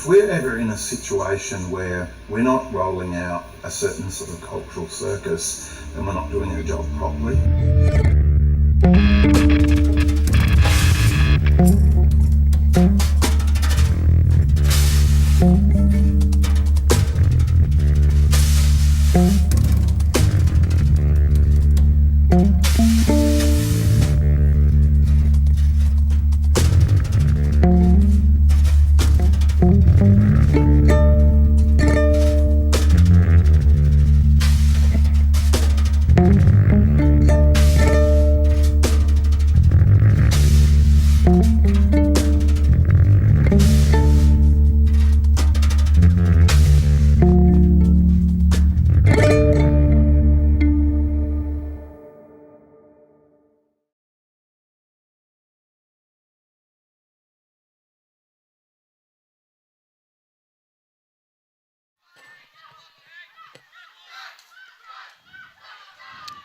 if we're ever in a situation where we're not rolling out a certain sort of cultural circus, then we're not doing our job properly.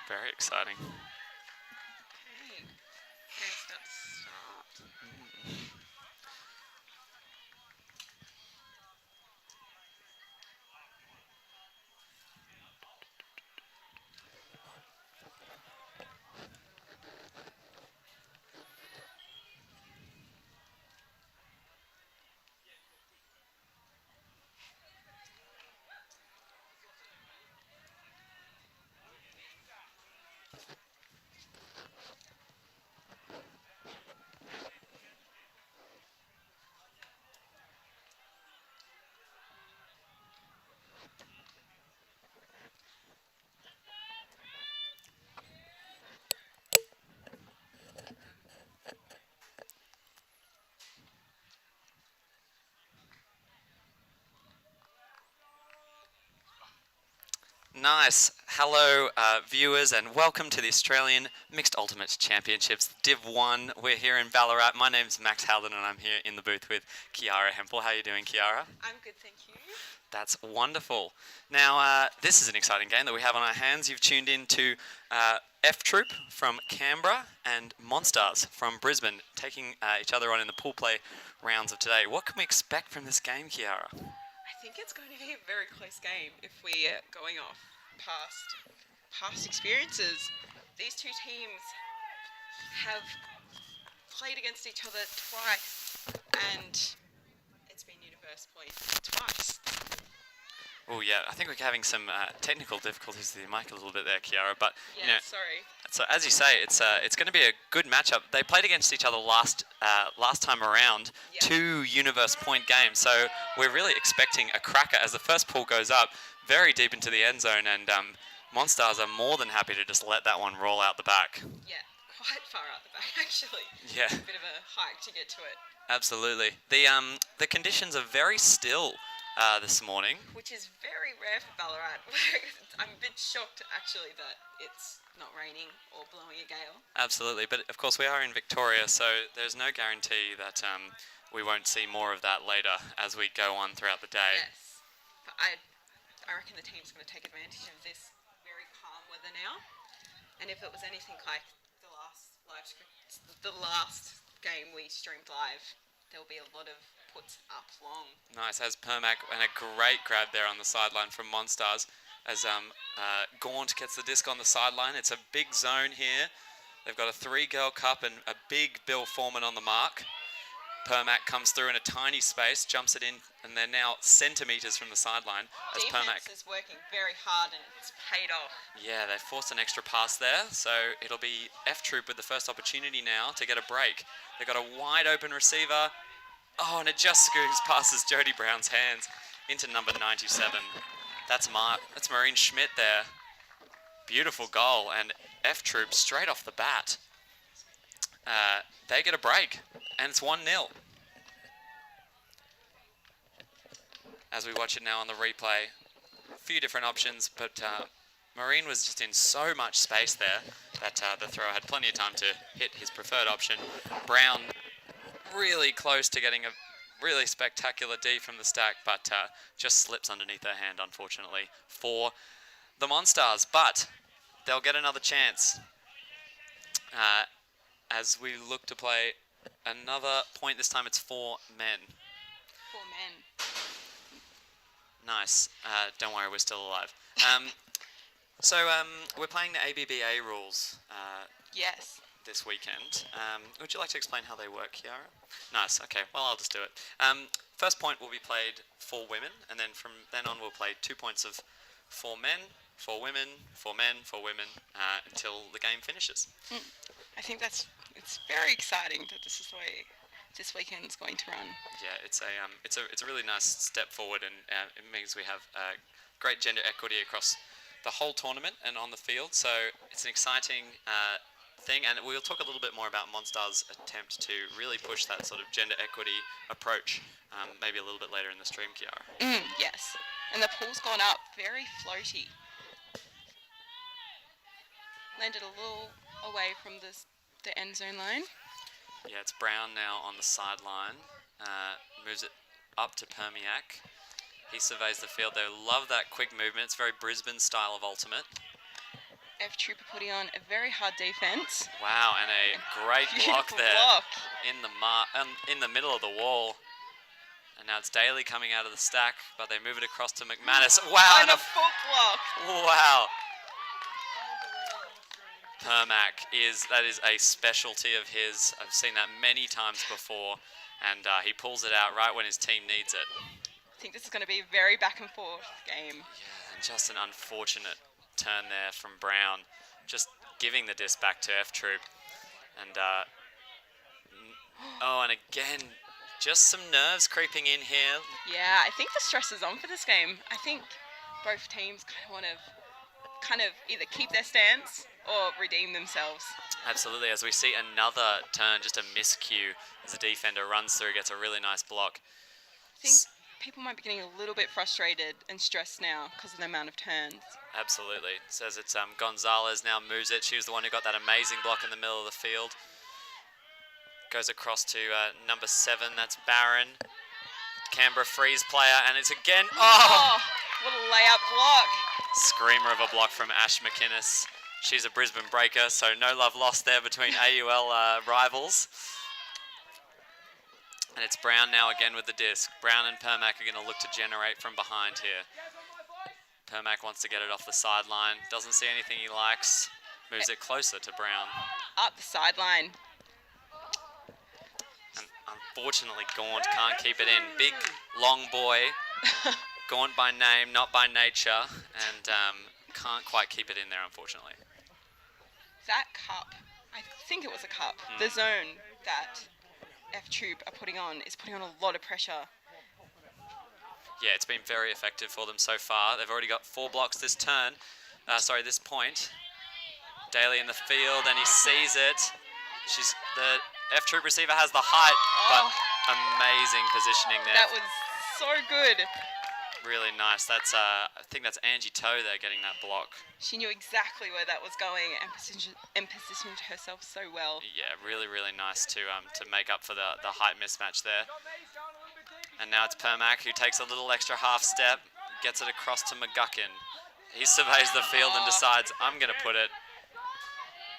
Very exciting. Okay. Game's about to start. Nice. Hello, viewers, and welcome to the Australian Mixed Ultimate Championships Div 1. We're here in Ballarat. My name's Max Halden, and I'm here in the booth with Kiara Hempel. How are you doing, Kiara? I'm good, thank you. That's wonderful. Now, this is an exciting game that we have on our hands. You've tuned in to F Troop from Canberra and Monstars from Brisbane, taking each other on in the pool play rounds of today. What can we expect from this game, Kiara? I think it's going to be a very close game if we're going off past experiences. These two teams have played against each other twice, and it's been universe point twice. Oh yeah, I think we're having some technical difficulties with the mic a little bit there, Kiara. But Yeah, you know, sorry. so as you say, it's going to be a good matchup. They played against each other last time around, Yeah. 2 universe point games. So we're really expecting a cracker as the first pool goes up very deep into the end zone, and Monstars are more than happy to just let that one roll out the back. Yeah, quite far out the back actually. Yeah, A bit of a hike to get to it. absolutely. The conditions are very still this morning. Which is very rare for Ballarat. I'm a bit shocked actually that it's not raining or blowing a gale. Absolutely, but of course we are in Victoria, so there's no guarantee that we won't see more of that later as we go on throughout the day. Yes. But I reckon the team's going to take advantage of this very calm weather now. And if it was anything like the last game we streamed live, there'll be a lot of puts up long. Nice, as Permac, and a great grab there on the sideline from Monstars as Gaunt gets the disc on the sideline. It's a big zone here. They've got a 3-girl cup and a big Bill Foreman on the mark. Permac comes through in a tiny space, jumps it in, and they're now centimetres from the sideline. As Defense Permac, is working very hard and it's paid off. yeah, they forced an extra pass there, so it'll be F Troop with the first opportunity now to get a break. They've got a wide open receiver. Oh, and it just scoots passes Jody Brown's hands into number 97. That's Marine Schmidt there. Beautiful goal, and F Troop straight off the bat. They get a break, and it's 1-0. As we watch it now on the replay, a few different options, but Marine was just in so much space there that the thrower had plenty of time to hit his preferred option. Brown really close to getting a really spectacular D from the stack, but just slips underneath her hand, unfortunately, for the Monstars. But they'll get another chance as we look to play another point. This time it's 4 men. 4 men. Nice. Don't worry, we're still alive. So we're playing the ABBA rules Yes. this weekend. Would you like to explain how they work, Kiara? Nice. Okay. Well, I'll just do it. First point will be played for women, and then from then on we'll play 2 points of for men, for women, for men, for women, until the game finishes. I think it's very exciting that this is the way this weekend's going to run. Yeah, it's a really nice step forward, and it means we have great gender equity across the whole tournament and on the field. So it's an exciting thing, and we'll talk a little bit more about Monstars' attempt to really push that sort of gender equity approach, maybe a little bit later in the stream, Kiara. Yes, and the pool's gone up, very floaty. Landed a little away from the end zone line. Yeah, it's Brown now on the sideline. Moves it up to Permiak. He surveys the field. They love that quick movement. It's very Brisbane style of ultimate. F Trooper putting on a very hard defense. Wow, and a great block there block. in the middle of the wall. And now it's Daly coming out of the stack, but they move it across to McManus. Wow, And a foot block. wow. Permac that is a specialty of his. I've seen that many times before, and he pulls it out right when his team needs it. I think this is going to be a very back and forth game. Yeah, and just an unfortunate turn there from Brown, just giving the disc back to F Troop, and and again, just some nerves creeping in here. Yeah, I think the stress is on for this game. I think both teams want to either keep their stance or redeem themselves. Absolutely, as we see another turn, just a miscue as the defender runs through, gets a really nice block. I think people might be getting a little bit frustrated and stressed now because of the amount of turns. Absolutely. It says it's Gonzalez now moves it. She was the one who got that amazing block in the middle of the field. Goes across to number 7, that's Barron. Canberra freeze player, and it's again, Oh, what a layup block. Screamer of a block from Ash McInnes. She's a Brisbane breaker, so no love lost there between AUL rivals. And it's Brown now again with the disc. Brown and Permac are going to look to generate from behind here. Permac wants to get it off the sideline. Doesn't see anything he likes. Moves it closer to Brown. Up the sideline. And unfortunately, Gaunt can't keep it in. Big, long boy. Gaunt by name, not by nature. And can't quite keep it in there, unfortunately. That cup, I think it was a cup. The zone that F Troop are putting on is putting on a lot of pressure. Yeah, it's been very effective for them so far. They've already got 4 blocks this turn. This point. Daly in the field, and he sees it. The F Troop receiver has the height, but amazing positioning there. That was so good. Really nice. That's I think that's Angie Toe there getting that block. She knew exactly where that was going and positioned herself so well. Yeah, really, really nice to make up for the height mismatch there. And now it's Permac who takes a little extra half step, gets it across to McGuckin. He surveys the field and decides, I'm going to put it.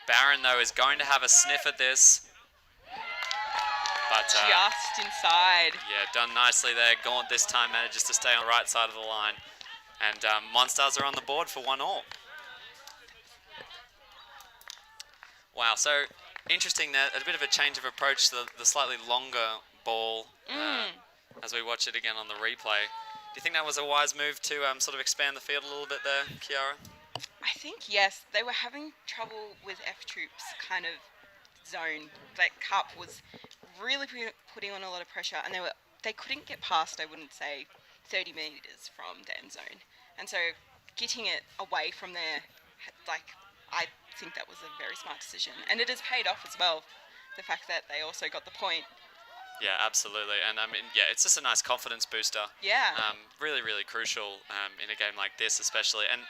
Barron, though, is going to have a sniff at this. But, just inside. Yeah, done nicely there. Gaunt this time manages to stay on the right side of the line. And Monstars are on the board for 1-all. Wow, so interesting there. A bit of a change of approach to the slightly longer ball as we watch it again on the replay. Do you think that was a wise move to sort of expand the field a little bit there, Kiara? I think yes. They were having trouble with F Troops kind of zone. That cup was really putting on a lot of pressure, and they couldn't get past, I wouldn't say, 30 metres from the end zone. And so getting it away from there, I think that was a very smart decision. And it has paid off as well, the fact that they also got the point. Yeah, absolutely. And I mean, yeah, it's just a nice confidence booster. Yeah. Really, really crucial in a game like this, especially. And,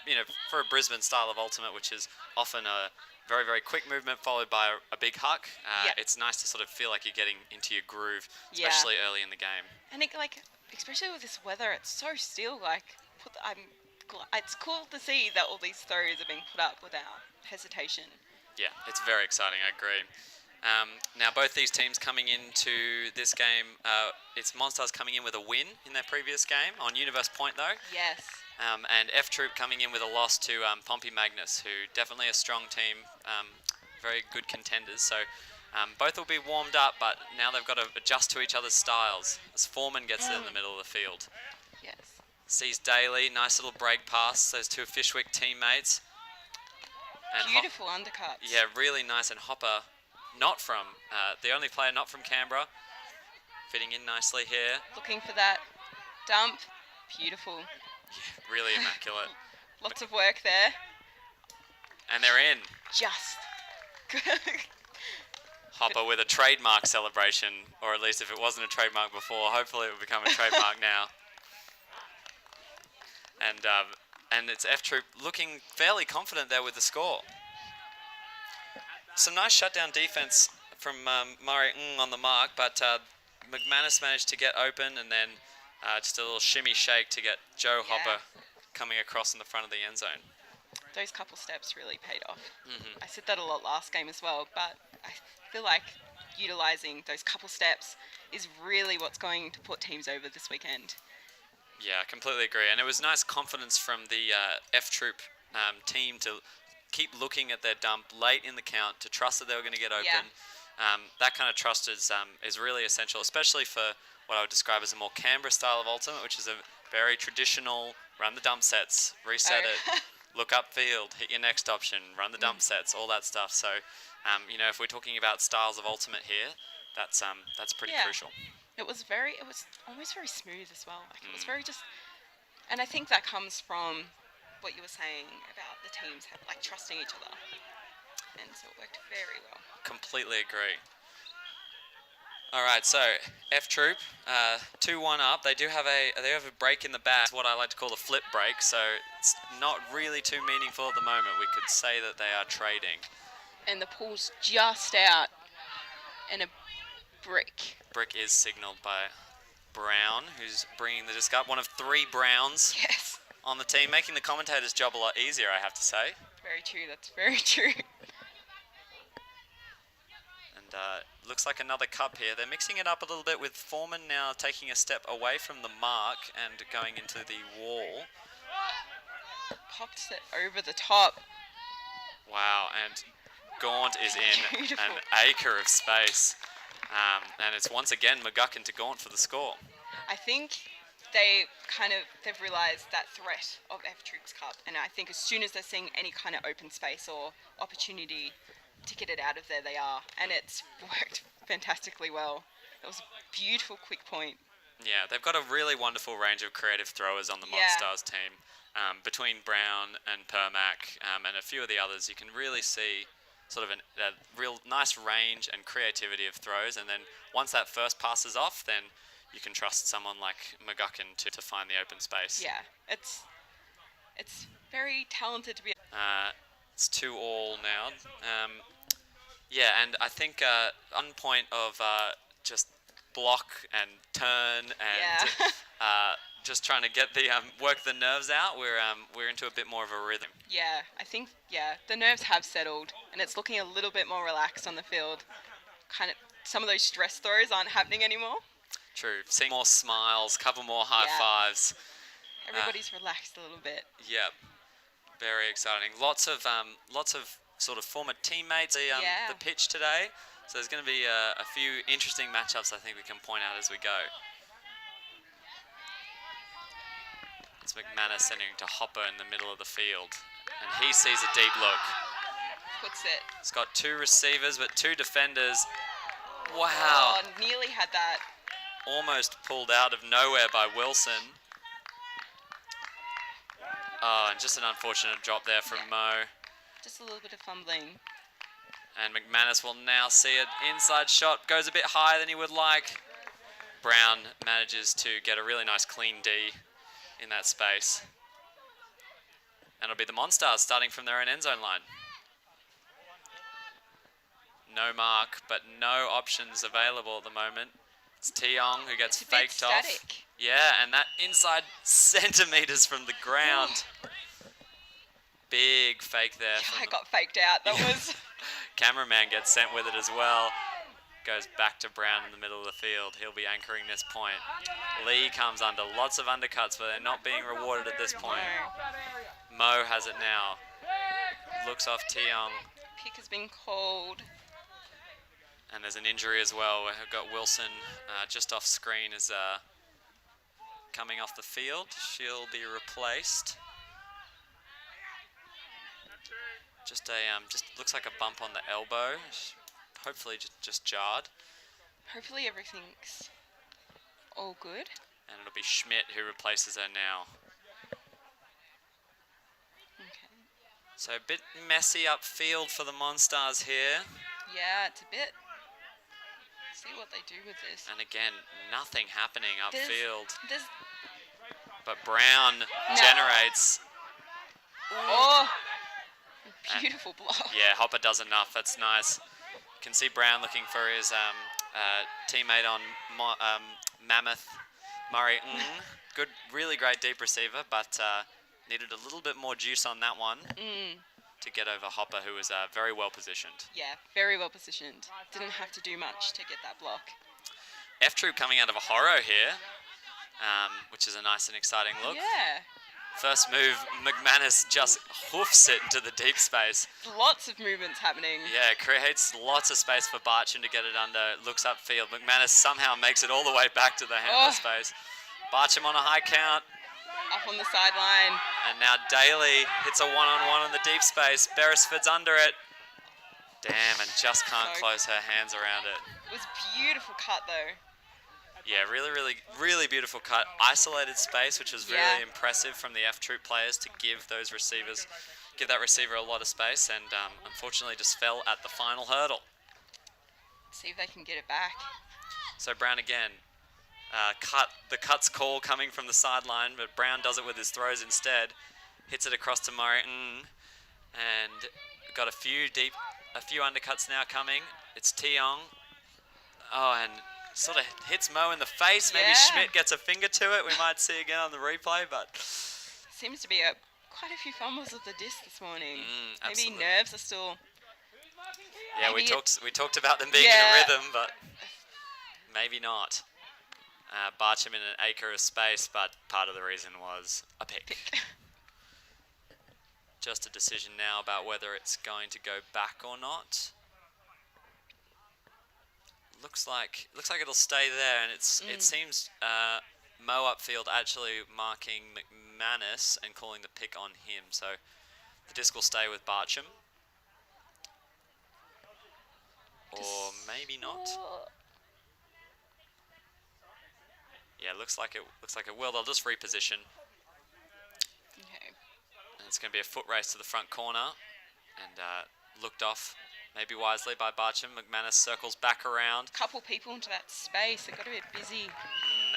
for a Brisbane style of ultimate, which is often a very, very quick movement followed by a big huck, it's nice to sort of feel like you're getting into your groove, especially early in the game. And especially with this weather, it's so still. It's cool to see that all these throws are being put up without hesitation. Yeah, it's very exciting, I agree. Now, both these teams coming into this game, it's Monstars coming in with a win in their previous game on Universe Point, though. Yes. And F Troop coming in with a loss to Pompey Magnus, who definitely a strong team, very good contenders. So both will be warmed up, but now they've got to adjust to each other's styles as Foreman gets it in the middle of the field. Yes. Sees Daly, nice little break pass, those two Fishwick teammates. And Beautiful undercuts. yeah, really nice. And Hopper, not from, the only player not from Canberra, fitting in nicely here. Looking for that dump. Beautiful. Yeah, really immaculate. Lots of work there. And they're in. Just. Hopper with a trademark celebration, or at least if it wasn't a trademark before, hopefully it will become a trademark now. And it's F Troop looking fairly confident there with the score. Some nice shutdown defense from Murray on the mark, but McManus managed to get open, and then just a little shimmy shake to get Joe Hopper coming across in the front of the end zone. Those couple steps really paid off. I said that a lot last game as well, but I feel like utilising those couple steps is really what's going to put teams over this weekend. Yeah, I completely agree. And it was nice confidence from the F Troop team to keep looking at their dump late in the count, to trust that they were going to get open. Yeah. That kind of trust is really essential, especially for what I would describe as a more Canberra style of ultimate, which is a very traditional run the dump sets, reset it, look upfield, hit your next option, run the dump sets, all that stuff. So, if we're talking about styles of ultimate here, that's pretty crucial. It was almost very smooth as well. Like it was very just, and I think that comes from what you were saying about the teams like trusting each other, and so it worked very well. Completely agree. All right, so F Troop, 2-1 up. They have a break in the back, what I like to call the flip break. So it's not really too meaningful at the moment. We could say that they are trading. And the pool's just out, and a brick. Brick is signalled by Brown, who's bringing the disc up. One of 3 Browns on the team, making the commentator's job a lot easier, I have to say. Very true. That's very true. And looks like another cup here. They're mixing it up a little bit with Foreman now taking a step away from the mark and going into the wall. Pops it over the top. Wow, and Gaunt is in Beautiful. an acre of space. And it's once again McGuckin to Gaunt for the score. I think they've realised that threat of F Troop's Cup, and I think as soon as they're seeing any kind of open space or opportunity to get it out of there, they are, and it's worked fantastically well. It was a beautiful quick point. Yeah, they've got a really wonderful range of creative throwers on the Monstars team. Between Brown and Permac and a few of the others, you can really see sort of a real nice range and creativity of throws, and then once that first passes off, then you can trust someone like McGuckin to find the open space. Yeah, it's very talented to be. It's 2-2 now. And I think on point of just block and turn and just trying to get the work the nerves out. We're into a bit more of a rhythm. Yeah, I think the nerves have settled, and it's looking a little bit more relaxed on the field. Kind of some of those stress throws aren't happening anymore. True. Seeing more smiles, couple more high fives. Everybody's relaxed a little bit. Yeah, very exciting. Lots of sort of former teammates the pitch today. So there's going to be a few interesting matchups I think we can point out as we go. It's McManus sending to Hopper in the middle of the field, and he sees a deep look. Puts it. He's got 2 receivers, but 2 defenders. Wow. Oh, nearly had that. Almost pulled out of nowhere by Wilson. Oh, and just an unfortunate drop there from Mo. Just a little bit of fumbling. And McManus will now see it. Inside shot goes a bit higher than he would like. Brown manages to get a really nice clean D in that space. And it'll be the Monstars starting from their own end zone line. No mark, but no options available at the moment. It's Tiong who gets faked off. Static. Yeah, and that inside centimeters from the ground. Big fake there. I got faked out. That was cameraman gets sent with it as well. Goes back to Brown in the middle of the field. He'll be anchoring this point. Lee comes under. Lots of undercuts, but they're not being rewarded at this point. Mo has it now. Looks off Tiong. Pick has been called. And there's an injury as well. We've got Wilson just off screen is coming off the field. She'll be replaced. Just looks like a bump on the elbow. Hopefully just jarred. Hopefully everything's all good. And it'll be Schmidt who replaces her now. Okay. So a bit messy upfield for the Monstars here. Yeah, it's a bit. See what they do with this. And again, nothing happening upfield. There's But Brown generates. Oh, beautiful block. Yeah, Hopper does enough. That's nice. You can see Brown looking for his teammate on Mammoth, Murray. Good, really great deep receiver, but needed a little bit more juice on that one to get over Hopper, who was very well positioned. Yeah, very well positioned. Didn't have to do much to get that block. F-Troop coming out of a horror here, which is a nice and exciting look. Yeah. First move, McManus just hoofs it into the deep space. Lots of movements happening. Yeah, creates lots of space for Barcham to get it under. Looks upfield. McManus somehow makes it all the way back to the handler space. Barcham on a high count. Up on the sideline. And now Daly hits a one-on-one in the deep space. Beresford's under it. Damn, and just can't close her hands around it. It was a beautiful cut though. Yeah, really beautiful cut. Isolated space, which was really impressive from the F-Troop players to give that receiver a lot of space, and unfortunately just fell at the final hurdle. See if they can get it back. So Brown again, the cut's call coming from the sideline, but Brown does it with his throws instead. Hits it across to Murray, and got a few undercuts now coming. It's Tiong. Oh, and sort of hits Mo in the face. Maybe Schmidt gets a finger to it. We might see again on the replay, but seems to be quite a few fumbles of the disc this morning. Maybe absolutely. nerves are still. Yeah, we talked about them being in a rhythm, but maybe not. Barcham in an acre of space, but part of the reason was a pick. Just a decision now about whether it's going to go back or not. Looks like it'll stay there, and it seems Mo upfield actually marking McManus and calling the pick on him. So the disc will stay with Barcham, or maybe not. Yeah, looks like it will. They'll just reposition. Okay. And it's going to be a foot race to the front corner, and looked off. Maybe wisely by Barcham. McManus circles back around. Couple people into that space. They got a bit busy.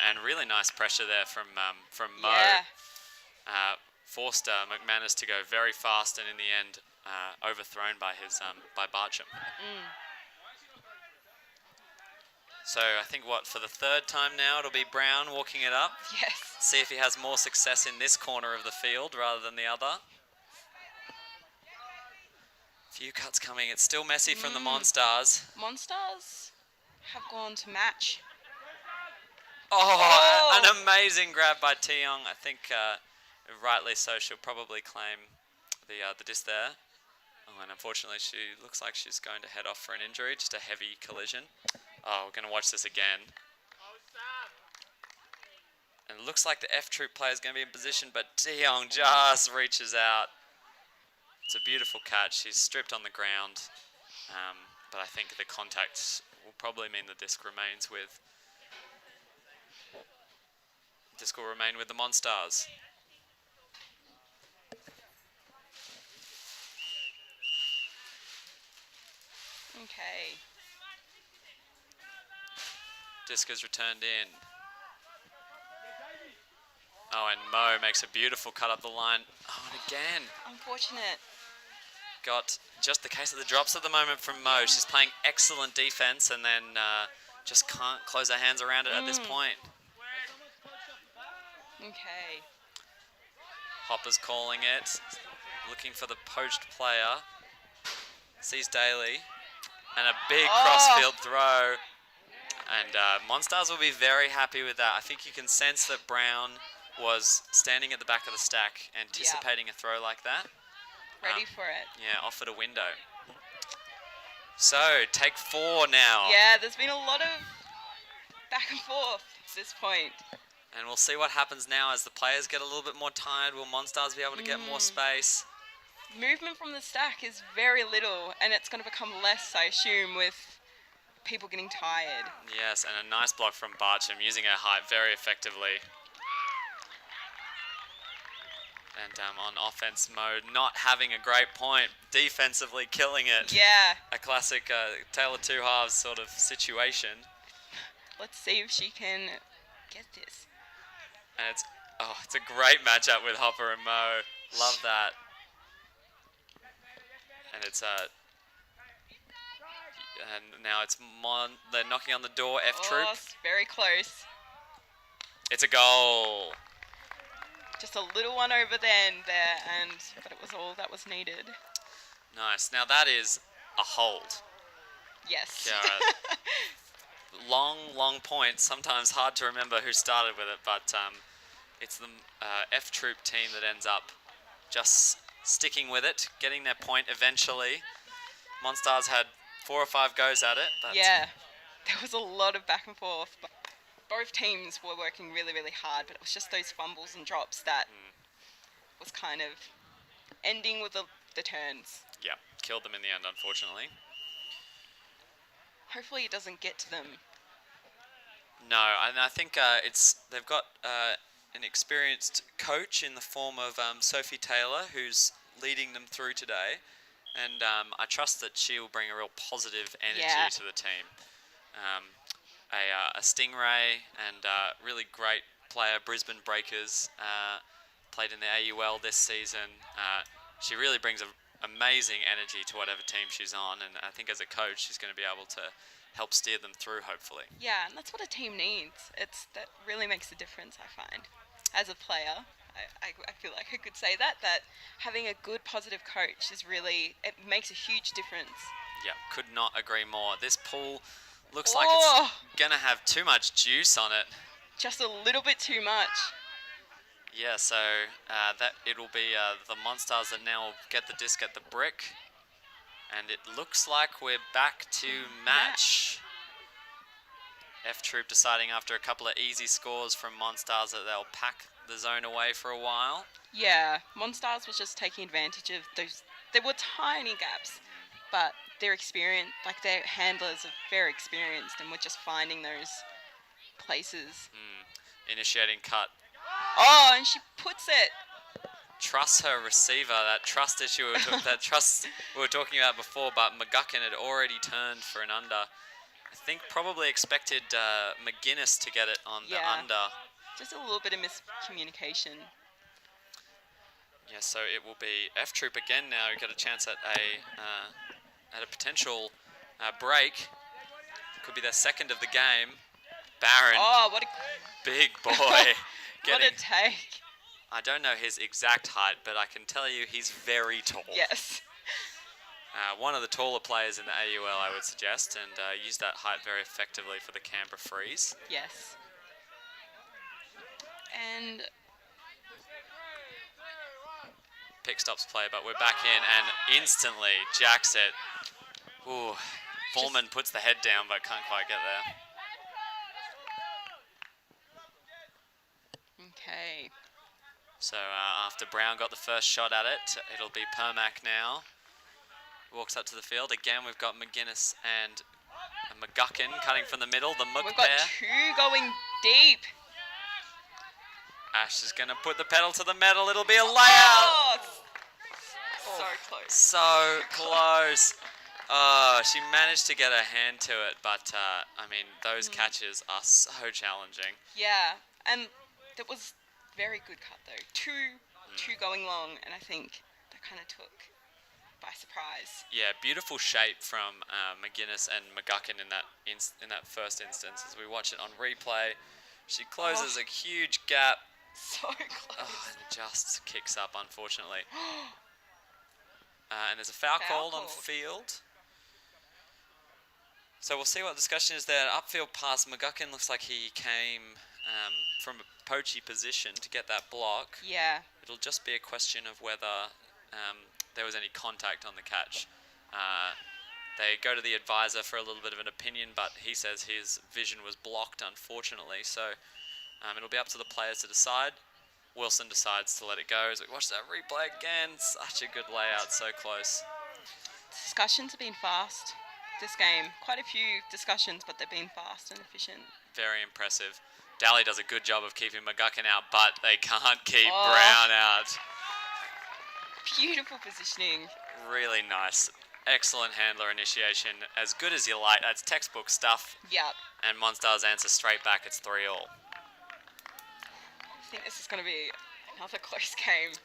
And really nice pressure there from Mo. Yeah. Forced McManus to go very fast, and in the end, overthrown by by Barcham. So I think for the third time now, it'll be Brown walking it up. Yes. See if he has more success in this corner of the field rather than the other. Few cuts coming. It's still messy from the Monstars. Monstars have gone to match. Oh, an amazing grab by Tiong. I think rightly so. She'll probably claim the disc there. Oh, and unfortunately, she looks like she's going to head off for an injury. Just a heavy collision. Oh, we're going to watch this again. And it looks like the F-Troop player is going to be in position, but Tiong just reaches out. It's a beautiful catch. She's stripped on the ground, but I think the contact will probably mean the disc remains with. Disc will remain with the Monstars. Okay. Disc is returned in. Oh, and Mo makes a beautiful cut up the line. Oh, and again. Unfortunate. Got just the case of the drops at the moment from Mo. She's playing excellent defense and then just can't close her hands around it at this point. Okay. Hopper's calling it, looking for the poached player. sees Daly. And a big cross-field throw. And Monstars will be very happy with that. I think you can sense that Brown was standing at the back of the stack, anticipating a throw like that. Ready for it. Yeah, offered a window. So, take 4 now. Yeah, there's been a lot of back and forth at this point. And we'll see what happens now as the players get a little bit more tired. Will Monstars be able to get more space? Movement from the stack is very little, and it's going to become less, I assume, with people getting tired. Yes, and a nice block from Barcham, using her height very effectively. And on offense mode, not having a great point, defensively killing it. Yeah. A classic Tale of Two Halves sort of situation. Let's see if she can get this. And it's a great matchup with Hopper and Mo. Love that. And it's and now it's they're knocking on the door. F Troop. It's very close. It's a goal. Just a little one over but it was all that was needed. Nice. Now that is a hold. Yes. Kiara. long point. Sometimes hard to remember who started with it, but it's the F Troop team that ends up just sticking with it, getting their point eventually. Monstars had 4 or 5 goes at it. But yeah, there was a lot of back and forth. But both teams were working really, really hard, but it was just those fumbles and drops that was kind of ending with the turns. Yeah, killed them in the end, unfortunately. Hopefully it doesn't get to them. No, and I think they've got an experienced coach in the form of Sophie Taylor, who's leading them through today. And I trust that she will bring a real positive energy to the team. A Stingray and really great player, Brisbane Breakers, played in the AUL this season. She really brings an amazing energy to whatever team she's on, and I think as a coach she's going to be able to help steer them through, hopefully. Yeah, and that's what a team needs. That really makes a difference, I find. As a player, I feel like I could say that having a good, positive coach is really, it makes a huge difference. Yeah, could not agree more. This pool looks like it's going to have too much juice on it. Just a little bit too much. Yeah, so that it'll be the Monstars that now get the disc at the brick. And it looks like we're back to match. F Troop deciding after a couple of easy scores from Monstars that they'll pack the zone away for a while. Yeah, Monstars was just taking advantage of those. There were tiny gaps, but their experience, like their handlers are very experienced, and we're just finding those places. Initiating cut. Oh, and she puts it. Trust her receiver, that trust issue, that trust we were talking about before, but McGuckin had already turned for an under. I think probably expected McGuinness to get it on the under. Just a little bit of miscommunication. Yeah, so it will be F Troop again now. We've got a chance at a potential break. Could be their second of the game. Barron. Oh, what a big boy. what a take. I don't know his exact height, but I can tell you he's very tall. Yes. One of the taller players in the AUL, I would suggest, and used that height very effectively for the Canberra Freeze. Yes. And pick stops play, but we're back in and instantly jacks it. Ooh, Foreman puts the head down but can't quite get there. Okay. So after Brown got the first shot at it, it'll be Permac now. Walks up to the field. Again, we've got McGuinness and McGuckin cutting from the middle. The Mook We've got pair. two going deep. Ash is going to put the pedal to the metal. It'll be a layout. So close. So close. Oh, she managed to get her hand to it, but I mean, those catches are so challenging. Yeah, and that was very good cut though. Two going long, and I think that kind of took by surprise. Yeah, beautiful shape from McGuinness and McGuckin in that first instance. As we watch it on replay, she closes a huge gap. So close. Oh, and just kicks up, unfortunately. And there's a foul Foul called on called. field. So we'll see what discussion is there. Upfield pass, McGuckin looks like he came from a poachy position to get that block. Yeah. It'll just be a question of whether there was any contact on the catch. They go to the advisor for a little bit of an opinion, but he says his vision was blocked, unfortunately. So it'll be up to the players to decide. Wilson decides to let it go. As we watch that replay again, such a good layout, so close. Discussions have been fast this game. Quite a few discussions, but they've been fast and efficient. Very impressive. Daly does a good job of keeping McGuckin out, but they can't keep Oh. Brown out. Beautiful positioning. Really nice. Excellent handler initiation. As good as you like. That's textbook stuff. Yep. And Monstars answer straight back. It's 3-all. I think this is going to be another close game.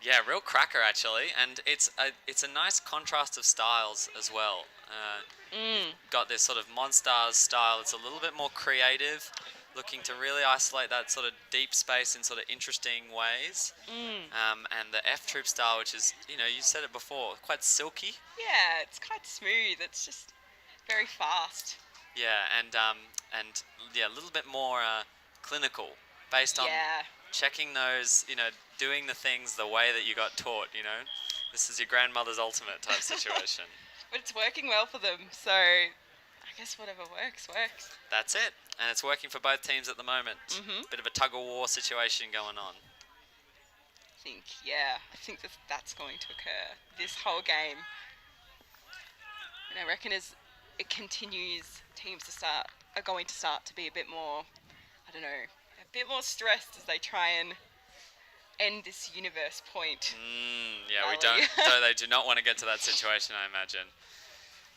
Yeah, real cracker actually, and it's a nice contrast of styles as well. Got this sort of Monstars style. It's a little bit more creative, looking to really isolate that sort of deep space in sort of interesting ways. And the F-Troop style, which is, you said it before, quite silky. Yeah, it's quite smooth. It's just very fast. Yeah, and yeah, a little bit more clinical, based on Yeah. checking those, doing the things the way that you got taught. This is your grandmother's ultimate type situation. But it's working well for them, so I guess whatever works, works. That's it, and it's working for both teams at the moment. Mhm. Bit of a tug-of-war situation going on. I think that's going to occur this whole game. And I reckon as it continues, teams are going to start to be a bit more, a bit more stressed as they try and end this universe point. Yeah, we Rally. they do not want to get to that situation, I imagine.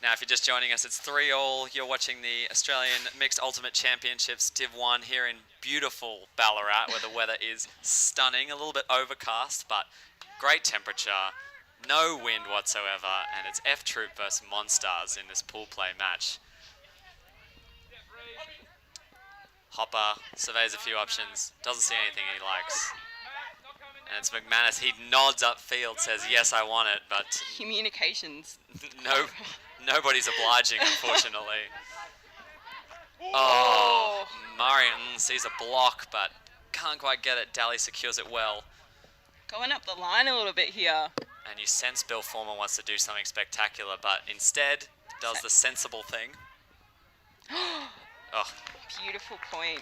Now, if you're just joining us, it's 3-all. You're watching the Australian Mixed Ultimate Championships Div 1 here in beautiful Ballarat, where the weather is stunning. A little bit overcast, but great temperature, no wind whatsoever, and it's F-Troop versus Monstars in this pool play match. Hopper surveys a few options, doesn't see anything he likes. And it's McManus. He nods upfield, says, yes, I want it, but Communications. nobody's obliging, unfortunately. Oh, Murray sees a block, but can't quite get it. Daly secures it well. Going up the line a little bit here. And you sense Bill Foreman wants to do something spectacular, but instead does the sensible thing. Oh, Beautiful point.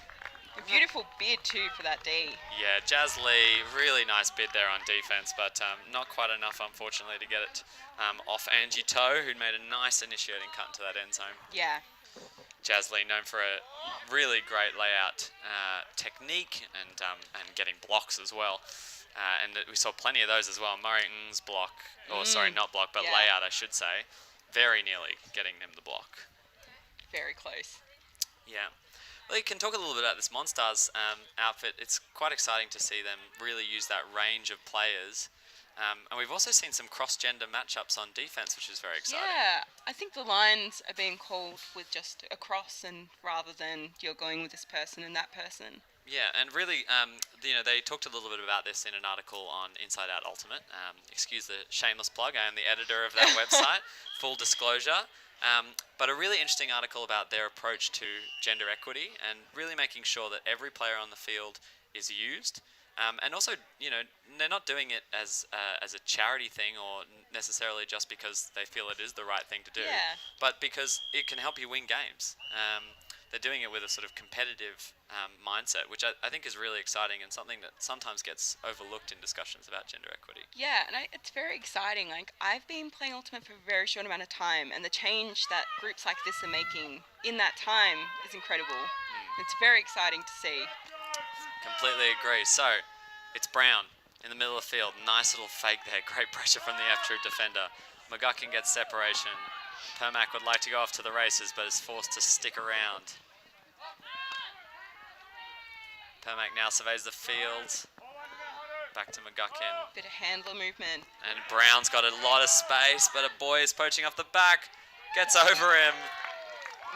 A beautiful bid too for that D. yeah, Jazz Lee, really nice bid there on defense, but not quite enough, unfortunately, to get it off Angie Toe, who'd made a nice initiating cut into that end zone. Yeah. Jazz Lee, known for a really great layout technique and getting blocks as well. And we saw plenty of those as well. Murray Ng's block, or sorry, not block, but Yeah. layout, I should say. Very nearly getting him the block. Very close. Yeah. Well, you can talk a little bit about this Monstars outfit. It's quite exciting to see them really use that range of players. And we've also seen some cross-gender matchups on defense, which is very exciting. Yeah, I think the lines are being called with just a cross, and rather than you're going with this person and that person. Yeah, and really, they talked a little bit about this in an article on Inside Out Ultimate. Excuse the shameless plug, I am the editor of that website, full disclosure. But a really interesting article about their approach to gender equity and really making sure that every player on the field is used. And also, they're not doing it as a charity thing or necessarily just because they feel it is the right thing to do, Yeah. but because it can help you win games. They're doing it with a sort of competitive mindset, which I think is really exciting and something that sometimes gets overlooked in discussions about gender equity. Yeah, and it's very exciting. Like, I've been playing Ultimate for a very short amount of time, and the change that groups like this are making in that time is incredible. It's very exciting to see. Completely agree. So, it's Brown in the middle of the field. Nice little fake there. Great pressure from the F-Troop defender. McGuckin gets separation. Permac would like to go off to the races, but is forced to stick around. Permac now surveys the field. Back to McGuckin. Bit of handler movement. And Brown's got a lot of space, but a boy is poaching off the back. Gets over him.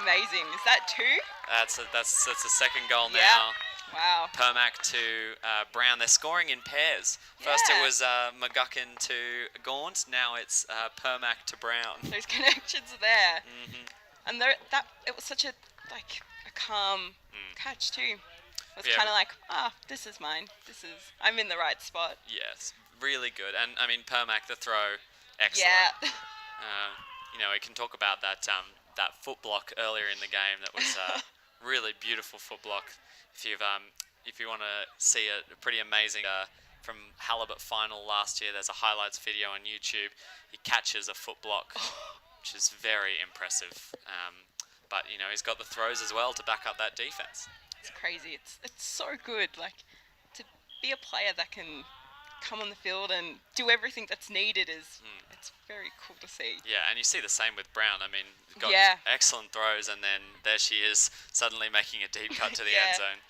Amazing. Is that two? That's a second goal Yeah. now. Wow. Permac to Brown. They're scoring in pairs. First it Yeah. was McGuckin to Gaunt. Now it's Permac to Brown. Those connections are there. Mm-hmm. And it was such a calm catch too. It was Yeah. kind of like, this is mine. I'm in the right spot. Yes, really good. And I mean, Permac, the throw, excellent. Yeah. We can talk about that foot block earlier in the game. That was really beautiful foot block. If you want to see a pretty amazing from Halibut final last year, there's a highlights video on YouTube. He catches a foot block, which is very impressive. But he's got the throws as well to back up that defense. It's crazy. It's so good. Like, to be a player that can come on the field and do everything that's needed it's very cool to see. Yeah, and you see the same with Brown. I mean, got excellent throws, and then there she is, suddenly making a deep cut to the end zone.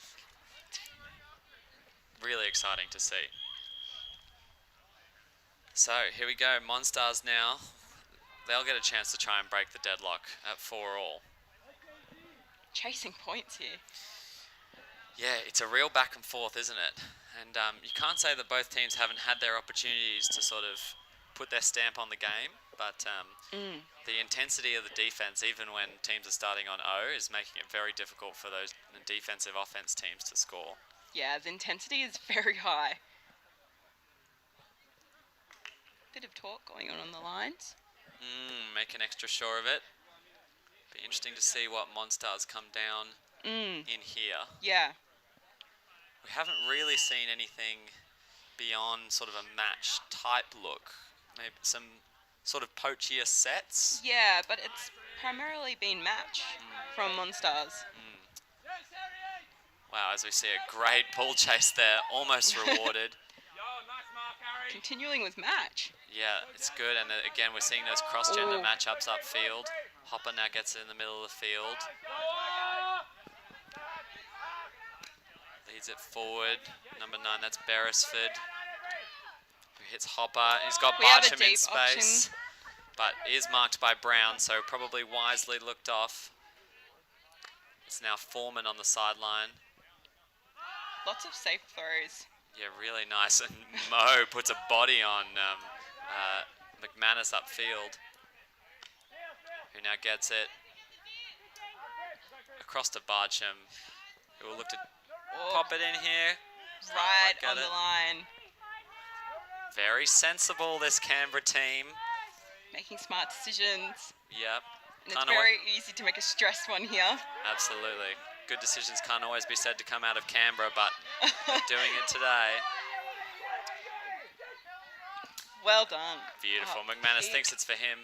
Really exciting to see. So here we go, Monstars now. They'll get a chance to try and break the deadlock at 4-all. Chasing points here. Yeah, it's a real back and forth, isn't it? And you can't say that both teams haven't had their opportunities to sort of put their stamp on the game, but the intensity of the defense, even when teams are starting on O, is making it very difficult for those defensive offense teams to score. Yeah, the intensity is very high. Bit of talk going on the lines. Making extra sure of it. Be interesting to see what Monstars come down in here. Yeah. We haven't really seen anything beyond sort of a match type look. Maybe some sort of poachier sets. Yeah, but it's primarily been match from Monstars. Wow, as we see a great pull chase there, almost rewarded. Continuing with match. Yeah, it's good, and again we're seeing those cross-gender matchups upfield. Hopper now gets in the middle of the field. Leads it forward. Number 9, that's Beresford, who hits Hopper. He's got Barcham in space, but is marked by Brown, so probably wisely looked off. It's now Foreman on the sideline. Lots of safe throws. Yeah, really nice. And Mo puts a body on McManus upfield, who now gets it across to Barcham, who will look to pop it in here. Right on the line. Very sensible, this Canberra team. Making smart decisions. Yep. And it's very easy to make a stressed one here. Absolutely. Good decisions can't always be said to come out of Canberra, but they're doing it today. Well done. Beautiful. McManus thinks it's for him.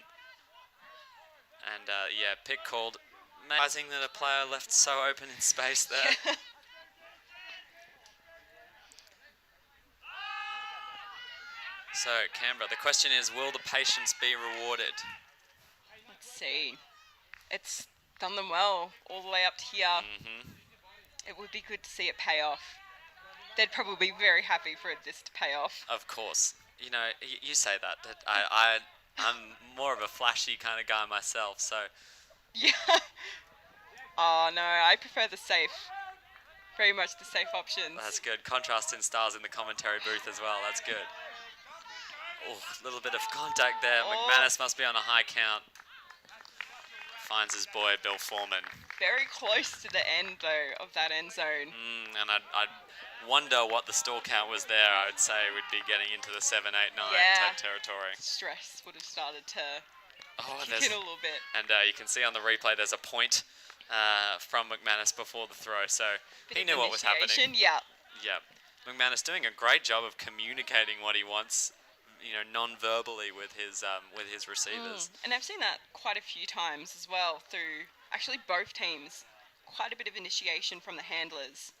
And pick called. Realizing that a player left so open in space there. So, Canberra, the question is, will the patience be rewarded? Let's see. It's done them well all the way up to here. It would be good to see it pay off. They'd probably be very happy for this to pay off. Of course. You say that. I'm more of a flashy kind of guy myself, so... Yeah. Oh, no, I prefer the safe. Very much the safe options. That's good. Contrast in stars in the commentary booth as well. That's good. Oh, a little bit of contact there. McManus must be on a high count. Finds his boy, Bill Foreman. Very close to the end, though, of that end zone. And I'd wonder what the stall count was there. I would say we'd be getting into the 7, 8, 9 type territory. Stress would have started to kick in a little bit. And you can see on the replay there's a point from McManus before the throw, so he knew what was happening. Yeah. McManus doing a great job of communicating what he wants, non-verbally with his receivers. And I've seen that quite a few times as well through actually both teams. Quite a bit of initiation from the handlers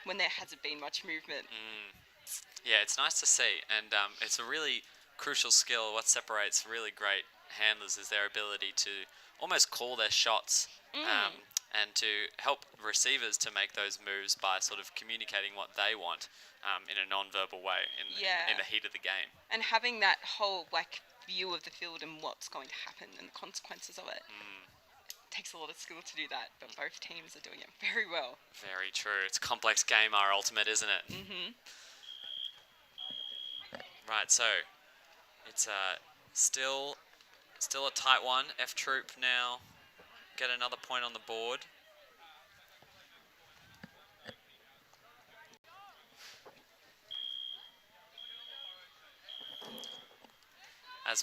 when there hasn't been much movement. Yeah, it's nice to see, and it's a really crucial skill. What separates really great handlers is their ability to almost call their shots and to help receivers to make those moves by sort of communicating what they want in a non-verbal way in the heat of the game. And having that whole view of the field and what's going to happen and the consequences of it. takes a lot of skill to do that, but both teams are doing it very well. Very true. It's a complex game, our ultimate, isn't it? Mm-hmm. Right, so it's still a tight one. F Troop now get another point on the board. As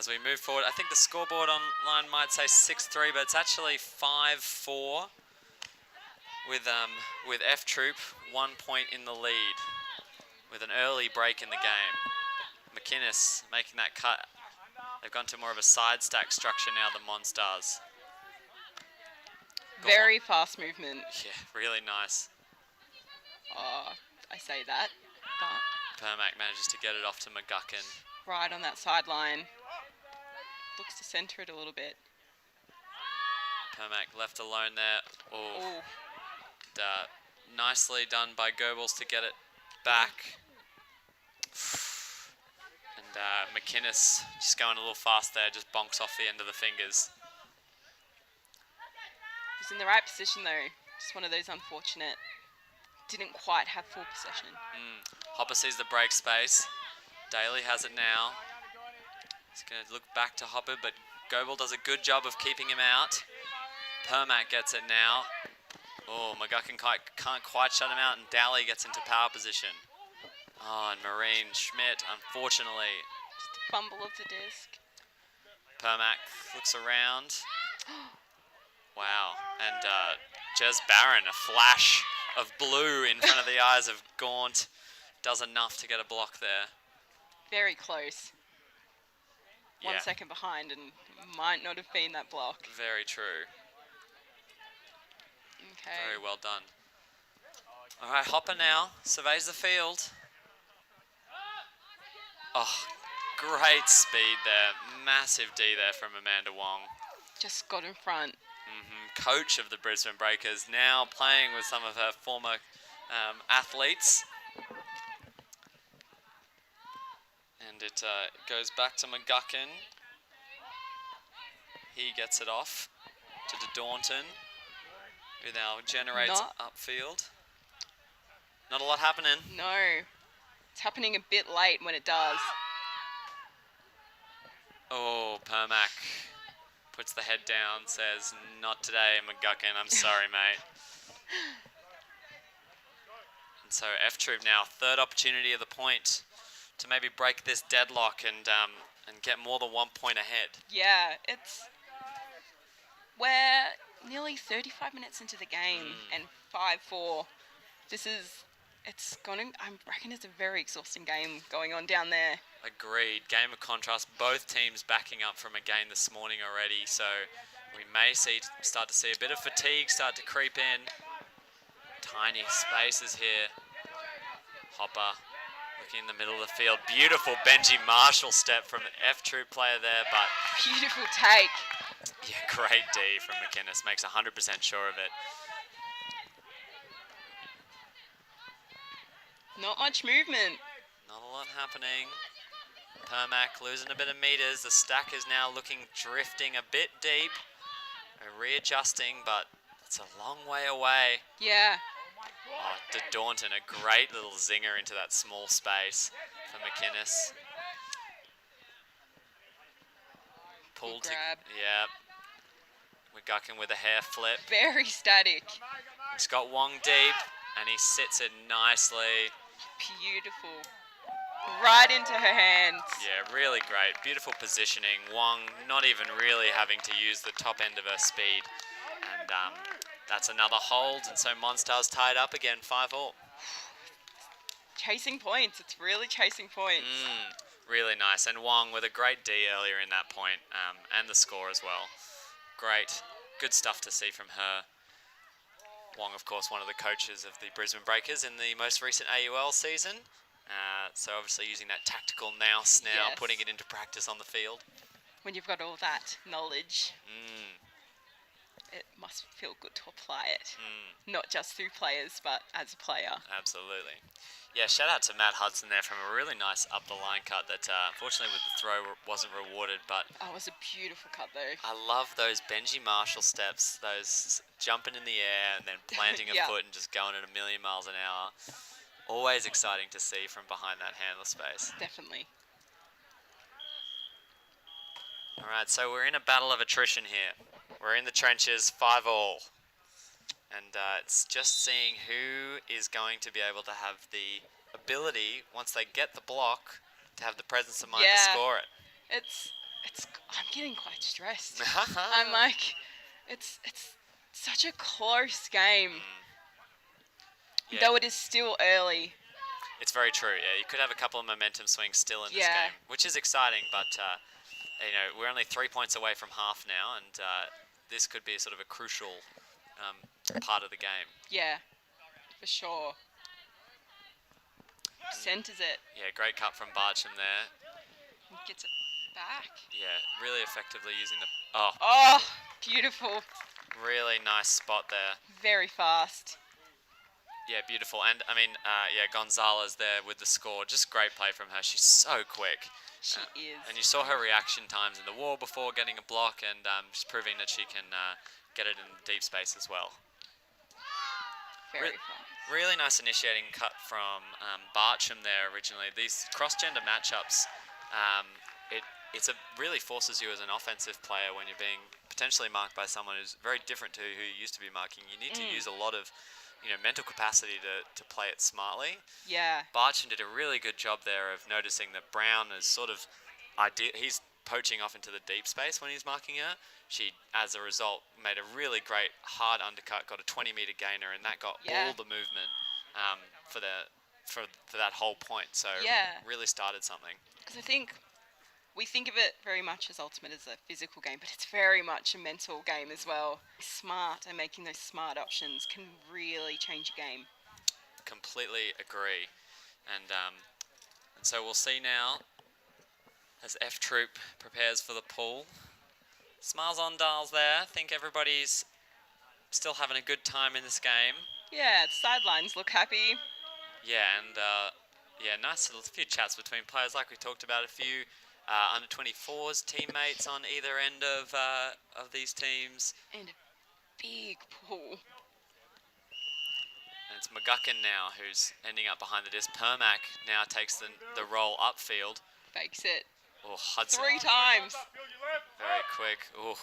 we move forward, I think the scoreboard online might say 6-3, but it's actually 5-4 with F Troop 1 point in the lead with an early break in the game. McInnes making that cut. They've gone to more of a side stack structure now, the Monstars. Very fast movement. Yeah, really nice. I say that, but Permac manages to get it off to McGuckin. right on that sideline. Looks to centre it a little bit. Permac left alone there. Oh, Oh, nicely done by Goebbels to get it back. And McInnes just going a little fast there, just bonks off the end of the fingers. he's in the right position though. Just one of those unfortunate. Didn't quite have full possession. Hopper sees the break space. Daly has it now. He's going to look back to Hopper, but Goebel does a good job of keeping him out. Permac gets it now. Oh, McGuckin can't quite shut him out, and Daly gets into power position. Oh, and Marine Schmidt, unfortunately. Just a fumble of the disc. Permac looks around. Wow. And Jez Barron, a flash of blue in front of the eyes of Gaunt, does enough to get a block there. Very close. Yeah. 1 second behind and might not have been that block. Very true. Okay. Very well done. All right, Hopper now surveys the field. Oh, great speed there. Massive D there from Amanda Wong. Just got in front. Coach of the Brisbane Breakers, now playing with some of her former athletes. And it goes back to McGuckin. He gets it off to DeDaunton, who now generates upfield. Not a lot happening. No. It's happening a bit late when it does. Oh, Permac puts the head down, says, "Not today, McGuckin. I'm sorry, mate." And so F Troop now, third opportunity of the point to maybe break this deadlock and get more than 1 point ahead. Yeah, we're nearly 35 minutes into the game and 5-4. I reckon it's a very exhausting game going on down there. Agreed. Game of contrast. Both teams backing up from a game this morning already, so we may start to see a bit of fatigue start to creep in. Tiny spaces here. Hopper looking in the middle of the field. Beautiful Benji Marshall step from the F Troop player there, but Beautiful take. yeah, great D from McInnes. Makes 100% sure of it. Not much movement. Not a lot happening. Permac losing a bit of meters. The stack is now drifting a bit deep. Readjusting, but it's a long way away. Yeah. Oh, DeDaunton, a great little zinger into that small space for McInnes. Pulled to, grab. yeah. McGuckin with a hair flip. Very static. He's got Wong deep, and he sits it nicely. Beautiful. Right into her hands. Yeah, really great. Beautiful positioning. Wong not even really having to use the top end of her speed. And that's another hold, and so Monstars tied up again, 5-all. Chasing points. It's really chasing points. Really nice. And Wong with a great D earlier in that point, and the score as well. Great. Good stuff to see from her. Wong, of course, one of the coaches of the Brisbane Breakers in the most recent AUL season. So obviously using that tactical nous now, Yes. putting it into practice on the field. When you've got all that knowledge. it must feel good to apply it. Not just through players, but as a player. Absolutely. Yeah, shout out to Matt Hudson there from a really nice up-the-line cut that unfortunately with the throw wasn't rewarded, but Oh, it was a beautiful cut though. I love those Benji Marshall steps, those jumping in the air and then planting a Yeah. foot and just going at a million miles an hour. Always exciting to see from behind that handler space. Definitely. All right, so we're in a battle of attrition here. We're in the trenches, 5-all. And it's just seeing who is going to be able to have the ability, once they get the block, to have the presence of mind to score it. It's. I'm getting quite stressed. I'm like, it's such a close game. Yeah. Though it is still early. It's very true, yeah. You could have a couple of momentum swings still in this Yeah. game, which is exciting, but you know, we're only 3 points away from half now, and this could be sort of a crucial part of the game. Yeah, for sure. Centers it. Yeah, great cut from Barcham there. Gets it back. Yeah, really effectively using the... Oh, beautiful. Really nice spot there. Very fast. Yeah, beautiful. And, I mean, yeah, Gonzalez there with the score. Just great play from her. She's so quick. She is. And you saw her reaction times in the wall before getting a block, and she's proving that she can get it in deep space as well. Very fast. Really nice initiating cut from Barcham there originally. These cross-gender matchups, it really forces you as an offensive player when you're being potentially marked by someone who's very different to who you used to be marking. You need to use a lot of mental capacity to play it smartly. Yeah. Barcham did a really good job there of noticing that Brown is sort of he's poaching off into the deep space when he's marking her. She, as a result, made a really great hard undercut, got a 20-meter gainer, and that got all the movement for that whole point. So really started something. Because I think we think of it very much as Ultimate as a physical game, but it's very much a mental game as well. Smart and making those smart options can really change a game. Completely agree. And so we'll see now as F Troop prepares for the pull. Smiles on Darls there. I think everybody's still having a good time in this game. Yeah, the sidelines look happy. Yeah, and nice little few chats between players, like we talked about, a few under 24s teammates on either end of these teams. And a big pull. And it's McGuckin now who's ending up behind the disc. Permac now takes the roll upfield. Fakes it. Oh, Hudson. 3 times. Very quick. Oh,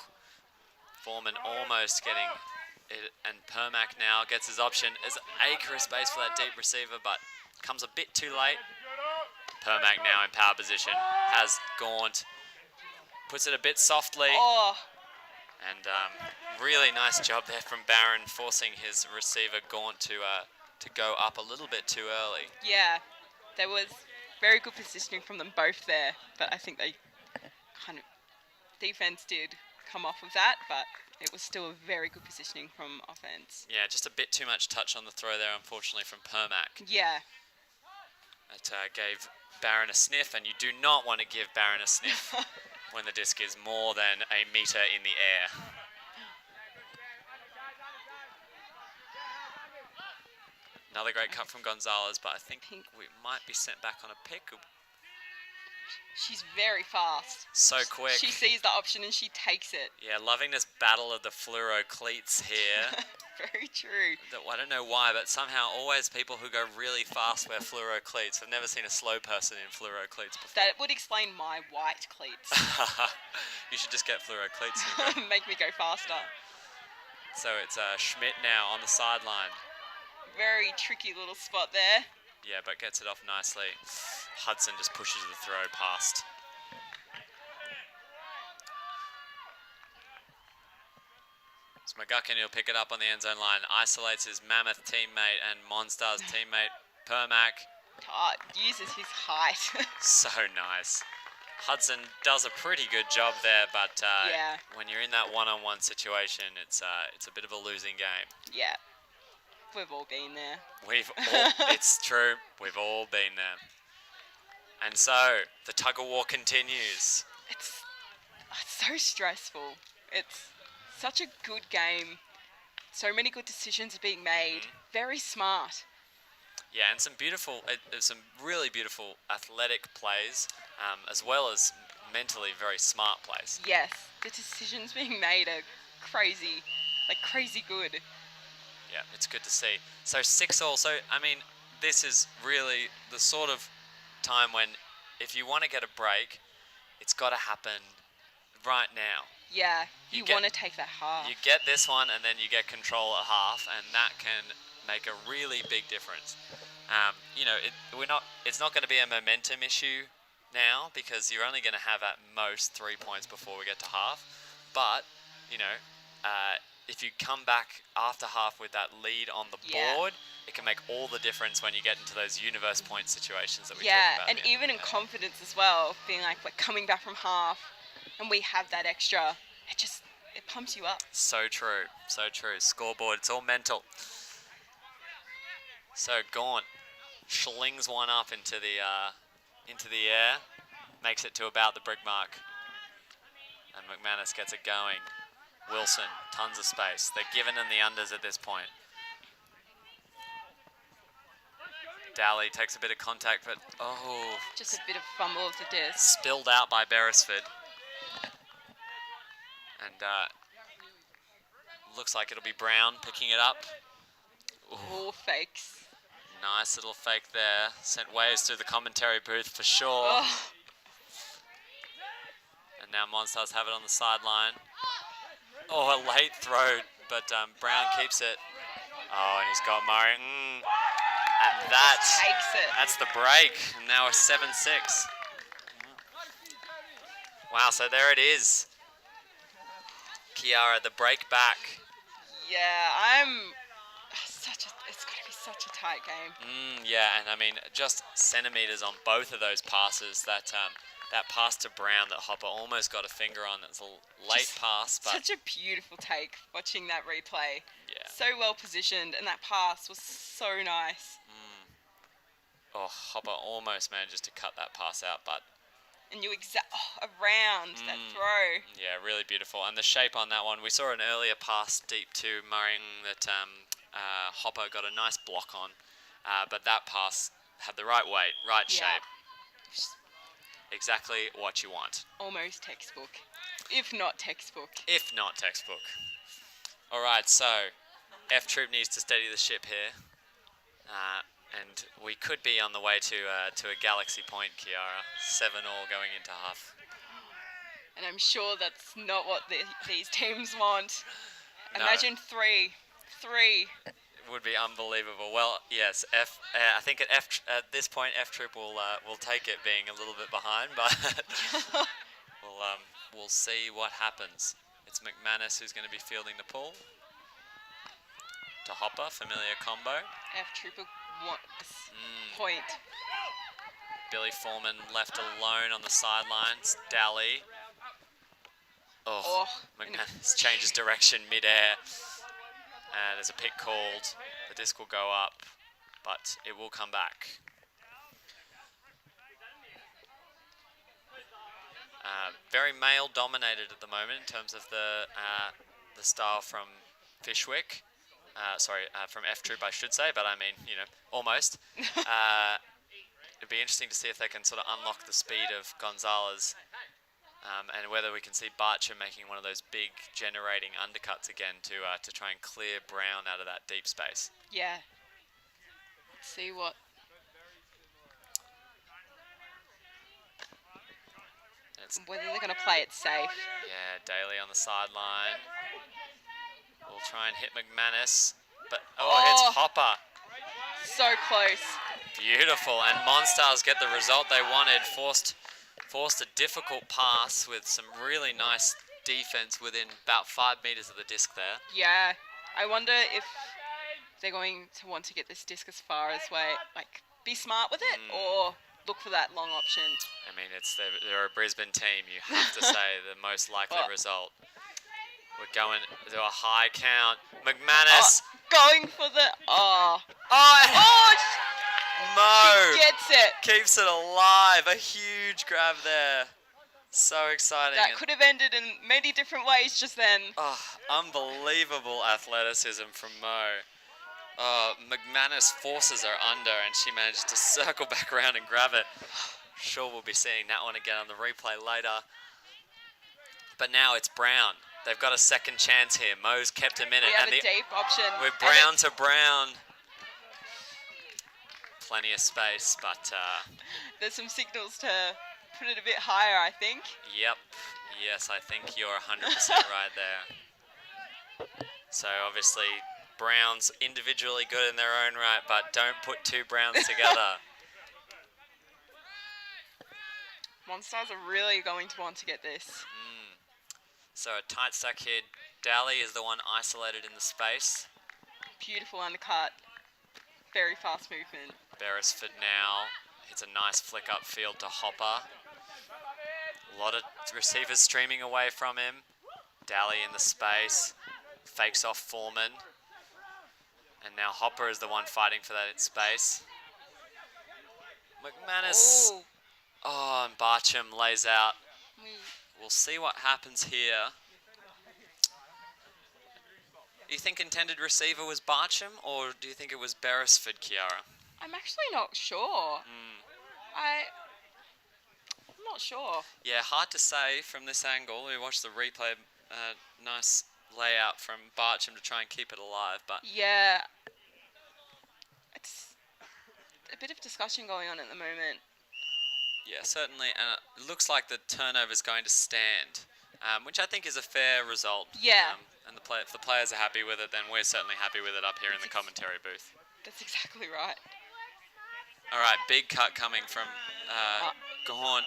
Foreman almost getting it. And Permac now gets his option. There's an acre of space for that deep receiver, but comes a bit too late. Permac now in power position. Has Gaunt. Puts it a bit softly. Oh. And really nice job there from Barron, forcing his receiver Gaunt to go up a little bit too early. Yeah, there was very good positioning from them both there, but I think they kind of defense did come off of that, but it was still a very good positioning from offense. Yeah, just a bit too much touch on the throw there, unfortunately, from Permac. Yeah. That gave Barron a sniff, and you do not want to give Barron a sniff when the disc is more than a meter in the air. Another great cut from Gonzalez, but I think we might be sent back on a pick. She's very fast. So quick. She sees the option and she takes it. Yeah, loving this battle of the fluoro cleats here. Very true. I don't know why, but somehow always people who go really fast wear fluoro cleats. I've never seen a slow person in fluoro cleats before. That would explain my white cleats. You should just get fluoro cleats. Make me go faster. So it's Schmidt now on the sideline. Very tricky little spot there. Yeah, but gets it off nicely. Hudson just pushes the throw past. It's McGuckin who'll pick it up on the end zone line. Isolates his Mammoth teammate and Monstars teammate Permac. Uses his height. So nice. Hudson does a pretty good job there, but when you're in that one-on-one situation, it's a bit of a losing game. Yeah. We've all been there. It's true. We've all been there. And so the tug of war continues. It's so stressful. It's such a good game. So many good decisions being made. Very smart. Yeah, and some really beautiful athletic plays, as well as mentally very smart plays. Yes, the decisions being made are crazy. Like, crazy good. Yeah, it's good to see. So 6-all. So, I mean, this is really the sort of time when if you want to get a break, it's got to happen right now. Yeah, You you get- want to take that half. You get this one, and then you get control at half, and that can make a really big difference. You know, it's not going to be a momentum issue now because you're only going to have at most 3 points before we get to half. But you know, if you come back after half with that lead on the Yeah. board, it can make all the difference when you get into those universe point situations that we Yeah, talked about. and even in confidence as well, being like, we're coming back from half and we have that extra, it pumps you up. So true, so true. Scoreboard, it's all mental. So Gaunt slings one up into the air, makes it to about the brick mark, and McManus gets it going. Wilson, tons of space. They're giving him the unders at this point. Daly takes a bit of contact, but Just a bit of fumble of the disc. spilled out by Beresford. And looks like it'll be Brown picking it up. All fakes. Nice little fake there. Sent waves through the commentary booth for sure. Oh, And now Monstars have it on the sideline. Oh, a late throw, but Brown keeps it. Oh, and he's got Murray. And takes it. that's the break. And now a 7-6. Wow, so there it is. Kiara, the break back. Yeah, it's going to be such a tight game. Yeah, and I mean, just centimeters on both of those passes. That pass to Brown that Hopper almost got a finger on. It's a late pass, but Such a beautiful take watching that replay. yeah. So well positioned, and that pass was so nice. Oh, Hopper almost manages to cut that pass out, but And around that throw. yeah, really beautiful. And the shape on that one, we saw an earlier pass deep to Murray that Hopper got a nice block on, but that pass had the right weight, right Yeah. shape. Exactly what you want, Almost textbook, if not textbook. if not textbook. All right, so F Troop needs to steady the ship here, and we could be on the way to a galaxy point, Kiara. 7-all going into half. And I'm sure that's not what these teams want. No. Imagine three. It would be unbelievable. Well, yes, I think at this point F Troop will take it being a little bit behind, but we'll see what happens. It's McManus who's going to be fielding the pull. To Hopper, familiar combo. F Trooper wants point. Billy Foreman left alone on the sidelines. Daly. Oh, McManus changes direction mid-air. And there's a pick called. The disc will go up, but it will come back. Very male-dominated at the moment in terms of the style from Fishwick. From F Troop, I should say, but I mean, you know, almost. It'd be interesting to see if they can sort of unlock the speed of Gonzalez, and whether we can see Barcher making one of those big generating undercuts again to try and clear Brown out of that deep space. Yeah. Let's see what. Whether they're going to play it safe. Yeah, Daly on the sideline. We'll try and hit McManus, but it's Hopper. So close. Beautiful, and Monstars get the result they wanted. Forced a difficult pass with some really nice defense within about 5 meters of the disc there. Yeah. I wonder if they're going to want to get this disc as far as be smart with it, or look for that long option. I mean, they're a Brisbane team. You have to say the most likely result. We're going to a high count. McManus. Going for the... Mo Gets it. keeps it alive. A huge grab there. So exciting. That could have ended in many different ways just then. Oh, unbelievable athleticism from Mo. McManus forces her under and she manages to circle back around and grab it. Sure, we'll be seeing that one again on the replay later. But now it's Brown. They've got a second chance here. Mo's kept him in it. We have a deep option. With Brown to Brown. Plenty of space, but... there's some signals to put it a bit higher, I think. Yep. Yes, I think you're 100% right there. So obviously, Browns individually good in their own right, but don't put two Browns together. Monstars are really going to want to get this. So a tight stack here. Daly is the one isolated in the space. Beautiful undercut. Very fast movement. Beresford now hits a nice flick upfield to Hopper. A lot of receivers streaming away from him. Daly in the space. Fakes off Foreman. And now Hopper is the one fighting for that space. McManus. Oh. Oh, and Barcham lays out. We'll see what happens here. Do you think intended receiver was Barcham, or do you think it was Beresford, Kiara? I'm actually not sure. I'm not sure. Yeah, hard to say from this angle. We watched the replay. Nice layout from Barcham to try and keep it alive, but... Yeah. It's a bit of discussion going on at the moment. Yeah, certainly. And it looks like the turnover is going to stand, which I think is a fair result. Yeah. And if the players are happy with it, then we're certainly happy with it up here in the commentary booth. That's exactly right. All right, big cut coming from Gaunt.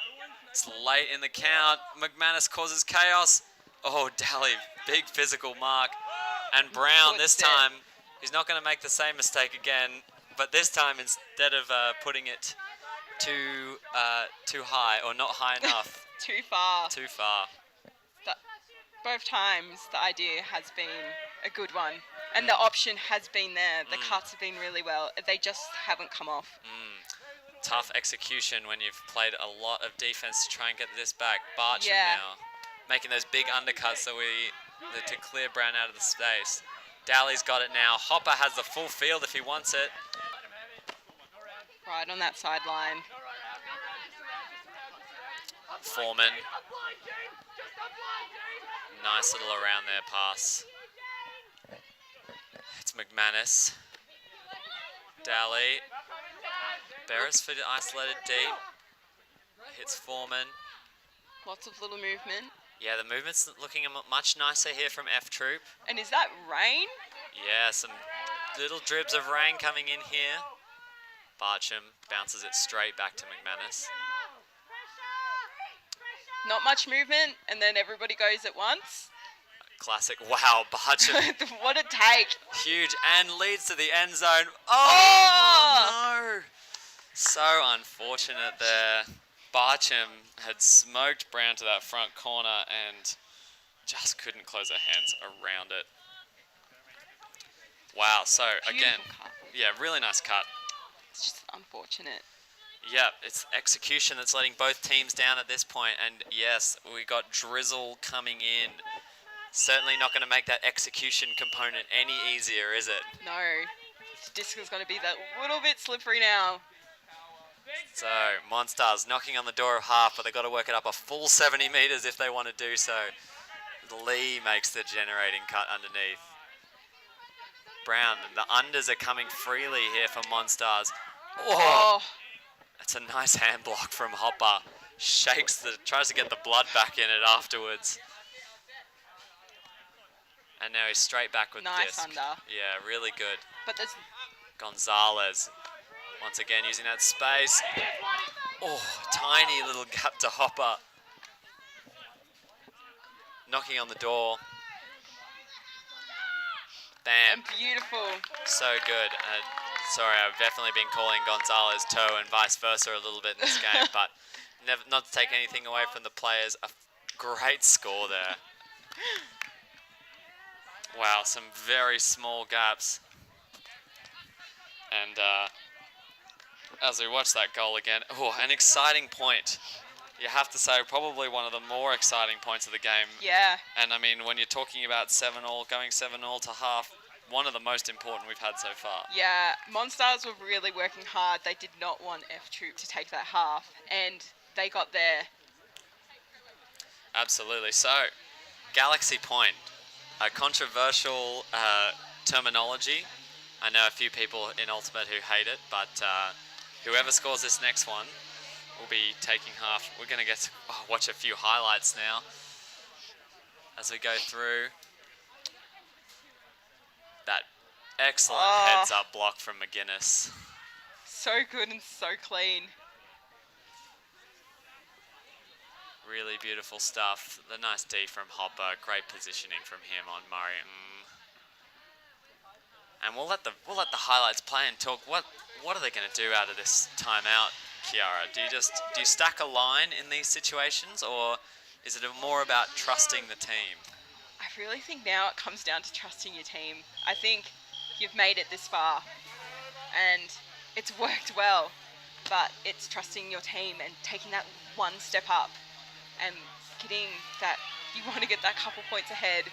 It's late in the count. McManus causes chaos. Oh, Daly, big physical mark. And Brown, this time, he's not going to make the same mistake again. But this time, instead of putting it too high, or not high enough. Too far. Too far. Both times, the idea has been a good one. And the option has been there. The cuts have been really well. They just haven't come off. Tough execution when you've played a lot of defense to try and get this back. Barcham now making those big undercuts to clear Brown out of the space. Daly's got it now. Hopper has the full field if he wants it. Right on that sideline. Foreman. Nice little around there pass. It's McManus. Daly. Beresford isolated deep. Hits Foreman. Lots of little movement. Yeah, the movement's looking much nicer here from F Troop. And is that rain? Yeah, some little dribs of rain coming in here. Barcham bounces it straight back to McManus. Not much movement, and then everybody goes at once. Classic. Wow, Barcham. What a take. Huge, and leads to the end zone. Oh, no. So unfortunate there. Barcham had smoked Brown to that front corner and just couldn't close her hands around it. Wow, so again, yeah, really nice cut. It's just unfortunate. Yeah, it's execution that's letting both teams down at this point. And yes, we got drizzle coming in. Certainly not going to make that execution component any easier, is it? No. This disc is going to be that little bit slippery now. So, Monstars knocking on the door of half, but they've got to work it up a full 70 metres if they want to do so. Lee makes the generating cut underneath. Brown, the unders are coming freely here for Monstars. Oh! That's a nice hand block from Hopper. Tries to get the blood back in it afterwards. And now he's straight back with the disc. Nice under. Yeah, really good. But there's... Gonzalez, once again using that space. Oh, tiny little gap to Hopper. Knocking on the door. Bam. And beautiful. So good. Sorry, I've definitely been calling Gonzalez toe and vice versa a little bit in this game, but not to take anything away from the players. A great score there. Wow, some very small gaps. And as we watch that goal again, oh, an exciting point you have to say, probably one of the more exciting points of the game. Yeah. And I mean, when you're talking about 7-all, going 7-all to half, one of the most important we've had so far. Yeah, Monstars were really working hard. They did not want F Troop to take that half, and they got there. Absolutely. So, Galaxy Point, a controversial terminology. I know a few people in Ultimate who hate it, but whoever scores this next one will be taking half. We're going to get to watch a few highlights now as we go through. That excellent heads-up block from McGuinness. So good and so clean. Really beautiful stuff. The nice D from Hopper. Great positioning from him on Murray. And we'll let the highlights play and talk. What are they going to do out of this timeout, Kiara? Do you stack a line in these situations, or is it more about trusting the team? I really think now it comes down to trusting your team. I think you've made it this far, and it's worked well, but it's trusting your team and taking that one step up and getting that, you want to get that couple points ahead.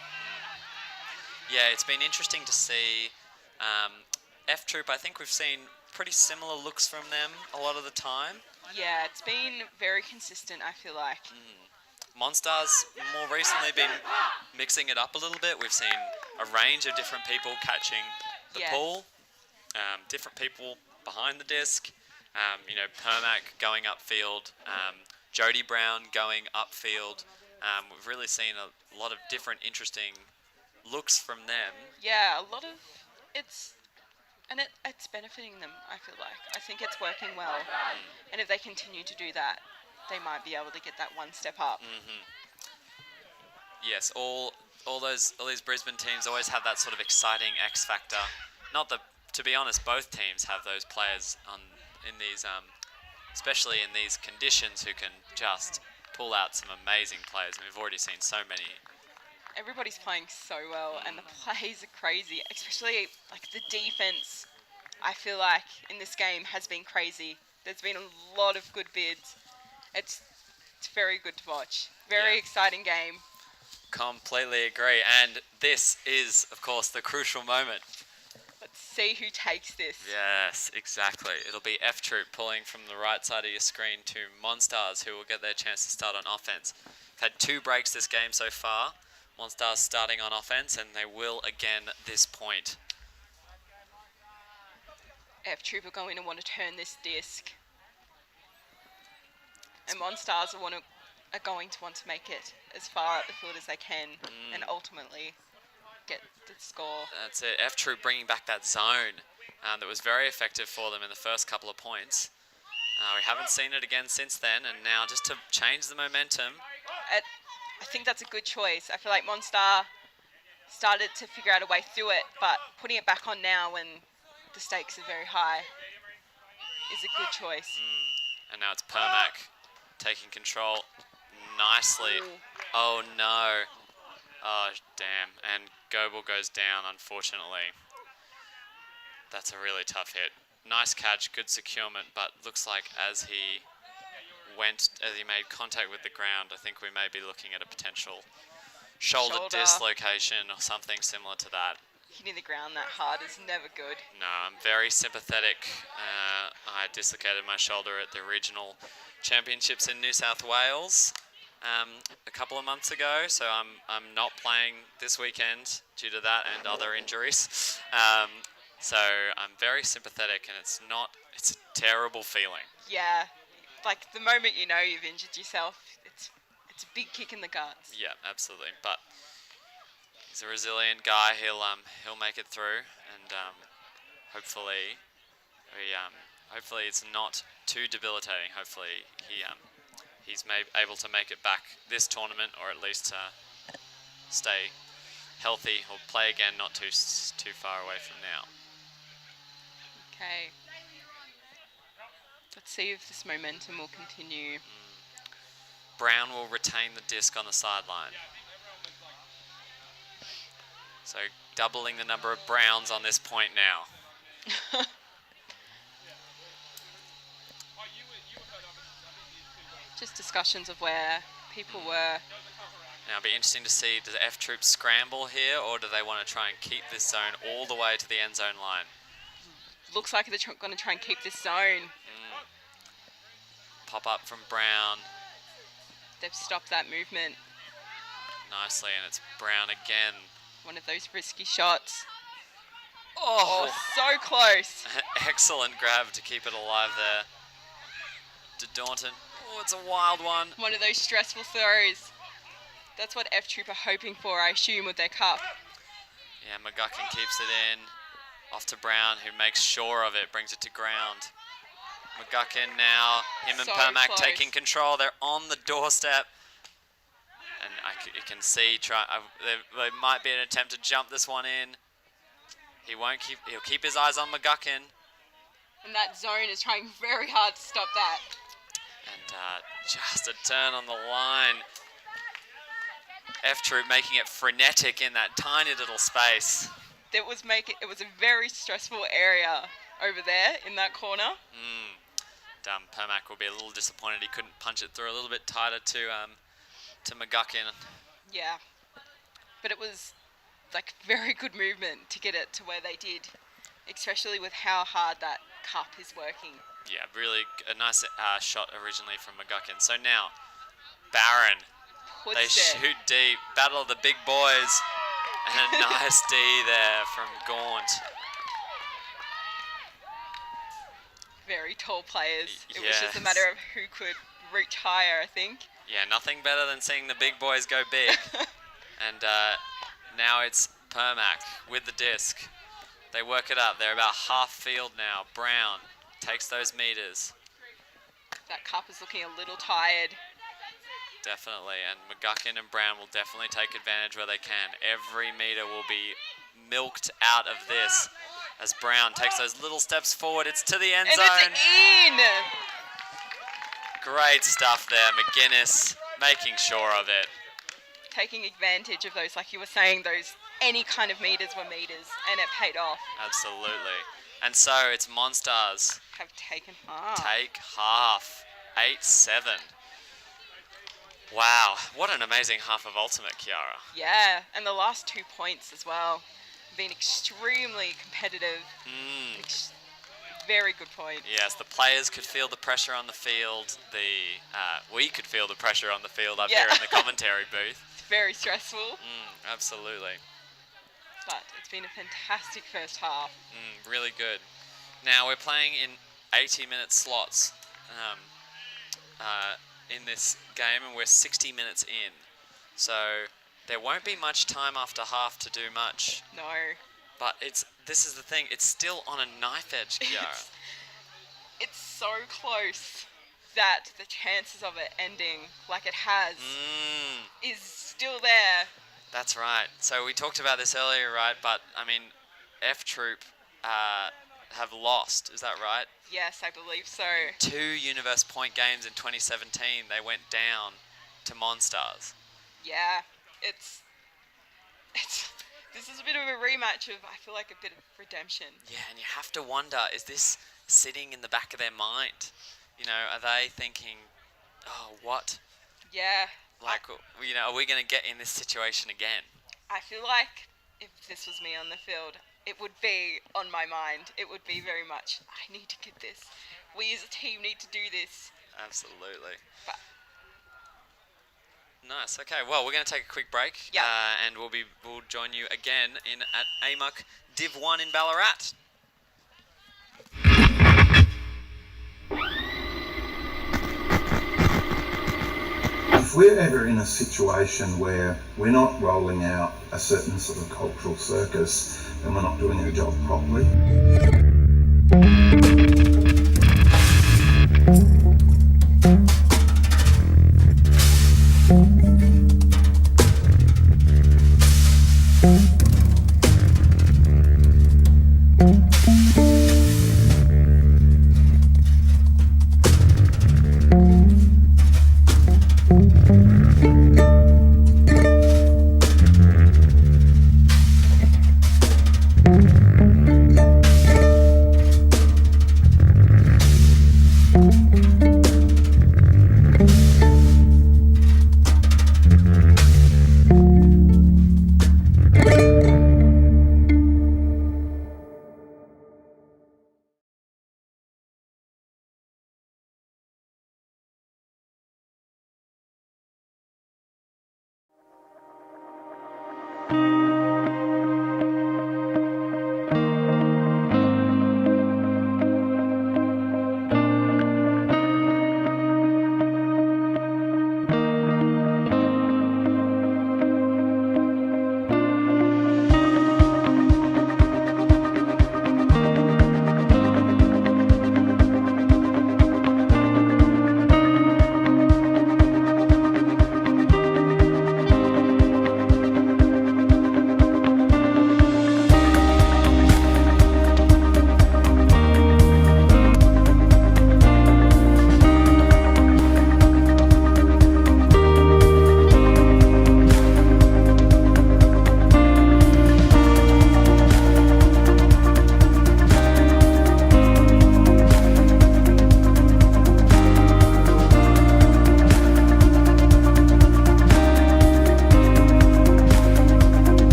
Yeah, it's been interesting to see F Troop. I think we've seen pretty similar looks from them a lot of the time. Yeah, it's been very consistent, I feel like. Monstars more recently been mixing it up a little bit. We've seen a range of different people catching the pool, different people behind the disc, Permac going upfield, Jody Brown going upfield. We've really seen a lot of different interesting looks from them. Yeah, a lot of it's benefiting them, I feel like. I think it's working well. And if they continue to do that, they might be able to get that one step up. Yes, all these Brisbane teams always have that sort of exciting X factor. Not that, to be honest, both teams have those players in these, especially in these conditions, who can just pull out some amazing players. And we've already seen so many. Everybody's playing so well, and the plays are crazy. Especially like the defense, I feel like in this game has been crazy. There's been a lot of good bids. It's very good to watch. Very exciting game. Completely agree. And this is, of course, the crucial moment. Let's see who takes this. Yes, exactly. It'll be F Troop pulling from the right side of your screen to Monstars, who will get their chance to start on offense. We've had 2 breaks this game so far. Monstars starting on offense, and they will again this point. F Troop are going to want to turn this disc. And Monstars are going to want to make it as far up the field as they can and ultimately get the score. That's it. F Troop bringing back that zone that was very effective for them in the first couple of points. We haven't seen it again since then, and now just to change the momentum. I think that's a good choice. I feel like Monstar started to figure out a way through it, but putting it back on now when the stakes are very high is a good choice. And now it's Permac taking control nicely. Oh no. Oh damn. And Goebel goes down, unfortunately. That's a really tough hit. Nice catch, good securement, but looks like as he made contact with the ground, I think we may be looking at a potential shoulder dislocation or something similar to that. Hitting the ground that hard is never good. No, I'm very sympathetic. I dislocated my shoulder at the regional championships in New South Wales a couple of months ago, so I'm not playing this weekend due to that and other injuries. So I'm very sympathetic, and it's a terrible feeling. Yeah, like the moment you know you've injured yourself, it's a big kick in the guts. Yeah, absolutely. But he's a resilient guy. He'll make it through, and hopefully it's not too debilitating. Hopefully he's able to make it back this tournament, or at least stay healthy or play again not too far away from now. Okay. Let's see if this momentum will continue. Brown will retain the disc on the sideline. So doubling the number of Browns on this point now. just discussions of where people were. Now it'll be interesting to see, does F Troop scramble here, or do they want to try and keep this zone all the way to the end zone line? Looks like they're going to try and keep this zone. Pop up from Brown They've stopped that movement. nicely, and it's Brown again. One of those risky shots. Oh, So close. excellent grab to keep it alive there. To Daunton. Oh, it's a wild one. One of those stressful throws. That's what F Troop are hoping for, I assume, with their cup. Yeah, McGuckin keeps it in. Off to Brown, who makes sure of it, brings it to ground. McGuckin now, him and So Permac close. taking control. They're on the doorstep. And you can see there might be an attempt to jump this one in. He'll keep his eyes on McGuckin. And that zone is trying very hard to stop that. And just a turn on the line. F Troop making it frenetic in that tiny little space. It was a very stressful area over there in that corner. Permac will be a little disappointed he couldn't punch it through a little bit tighter to McGuckin. Yeah. But it was like very good movement to get it to where they did, especially with how hard that cup is working. Yeah, really a nice shot originally from McGuckin. So now, Barron, Puts they it. shoot deep, battle of the big boys, and a nice D there from Gaunt. Very tall players. It was just a Yes. matter of who could reach higher, I think. Yeah, nothing better than seeing the big boys go big. And now it's Permac with the disc. They work it up. They're about half field now. Brown takes those meters. That cup is looking a little tired. Definitely. And McGuckin and Brown will definitely take advantage where they can. Every meter will be milked out of this as Brown takes those little steps forward. It's to the end And zone. it's in! Great stuff there. McGuinness making sure of it. Taking advantage of those, like you were saying, those any kind of meters were meters, and it paid off. Absolutely. And so it's Monstars. Have taken half. Take half. 8-7. Wow. What an amazing half of Ultimate, Kiara. Yeah, and the last 2 points as well. Been extremely competitive. Very good point. Yes, the players could feel the pressure on the field. We could feel the pressure on the field up Yeah. here in the commentary booth. It's very stressful, Absolutely. but it's been a fantastic first half. Really good. Now we're playing in 80-minute slots in this game, and we're 60 minutes in. So there won't be much time after half to do much. No. But this is the thing, it's still on a knife edge, Kiara. It's so close that the chances of it ending like it has is still there. That's right. So we talked about this earlier, right? But, I mean, F Troop have lost, is that right? Yes, I believe so. 2 Universe Point games in 2017, they went down to Monstars. Yeah, this is a bit of a rematch of, I feel like, a bit of redemption. Yeah, and you have to wonder, is this sitting in the back of their mind? You know, are they thinking, oh, what? Yeah, Like, you know, are we going to get in this situation again? I feel like if this was me on the field, it would be on my mind. It would be very much, I need to get this. We as a team need to do this. Absolutely. But Nice. Okay. Well, we're going to take a quick break. Yeah. And we'll join you again at AMUC Div 1 in Ballarat. If we're ever in a situation where we're not rolling out a certain sort of cultural circus, then we're not doing our job properly.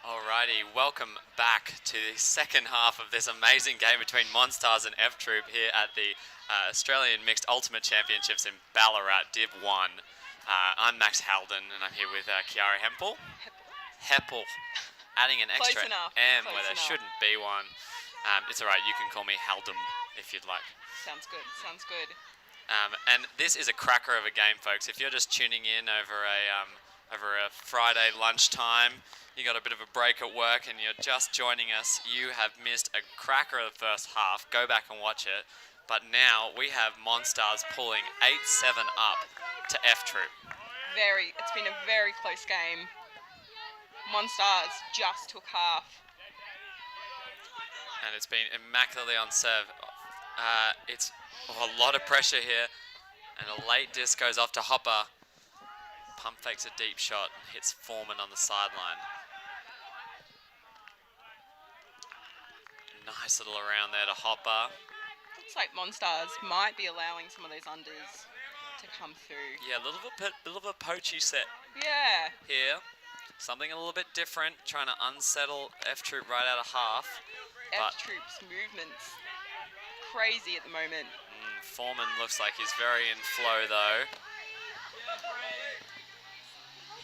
Alrighty, welcome back to the second half of this amazing game between Monstars and F-Troop here at the Australian Mixed Ultimate Championships in Ballarat, Div 1. I'm Max Halden and I'm here with Kiara Hempel. Heppel. Adding an extra M where there shouldn't be one. It's alright, you can call me Haldum if you'd like. Sounds good, sounds good. And this is a cracker of a game, folks. If you're just tuning in over a Friday lunchtime, you got a bit of a break at work and you're just joining us, you have missed a cracker of the first half. Go back and watch it. But now we have Monstars pulling 8-7 up to F-Troop. It's been a very close game. Monstars just took half. And it's been immaculately on serve. It's a lot of pressure here. And a late disc goes off to Hopper. Pump fakes a deep shot and hits Foreman on the sideline. Nice little around there to Hopper. Looks like Monstars might be allowing some of those unders to come through. Yeah, a little of a poachy set. Yeah. Here. Something a little bit different, trying to unsettle F-Troop right out of half. F-Troop's movements crazy at the moment. Foreman looks like he's very in flow though.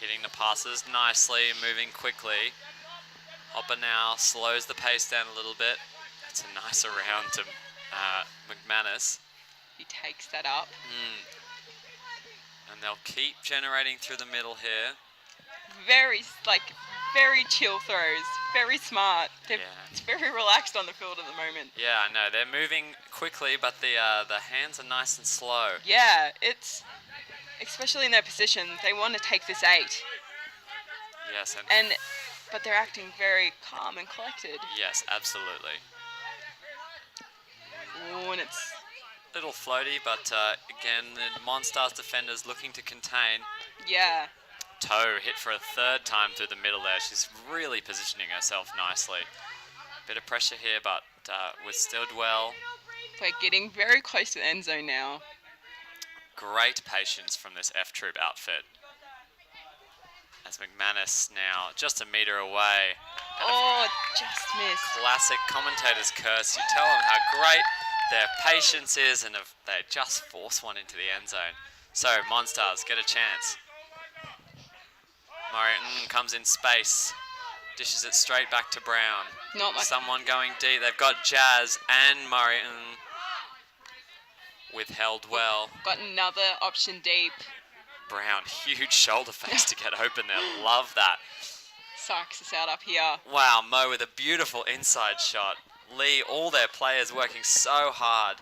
Hitting the passes nicely, moving quickly. Hopper now slows the pace down a little bit. That's a nice around to McManus. He takes that up. And And they'll keep generating through the middle here. Very chill throws. Very smart. It's very relaxed on the field at the moment. Yeah, I know. They're moving quickly, but the hands are nice and slow. Yeah, it's... Especially in their position, they want to take this 8. Yes, but they're acting very calm and collected. Yes, absolutely. Ooh, and it's... Little floaty, but again, the Monstars defenders looking to contain. Yeah. Toe hit for a 3rd time through the middle there. She's really positioning herself nicely. Bit of pressure here, but withstood well. We're getting very close to the end zone now. Great patience from this F-Troop outfit. As McManus now just a metre away. Oh, just missed. Classic commentator's curse. You tell them how great their patience is, and they just force one into the end zone. So, Monstars get a chance. Murray comes in space. Dishes it straight back to Brown. Not much. Someone going deep. They've got Jazz and Murray. Withheld well. Got another option deep. Brown, huge shoulder face to get open there. Love that. Sucks us out up here. Wow, Mo with a beautiful inside shot. Lee, all their players working so hard.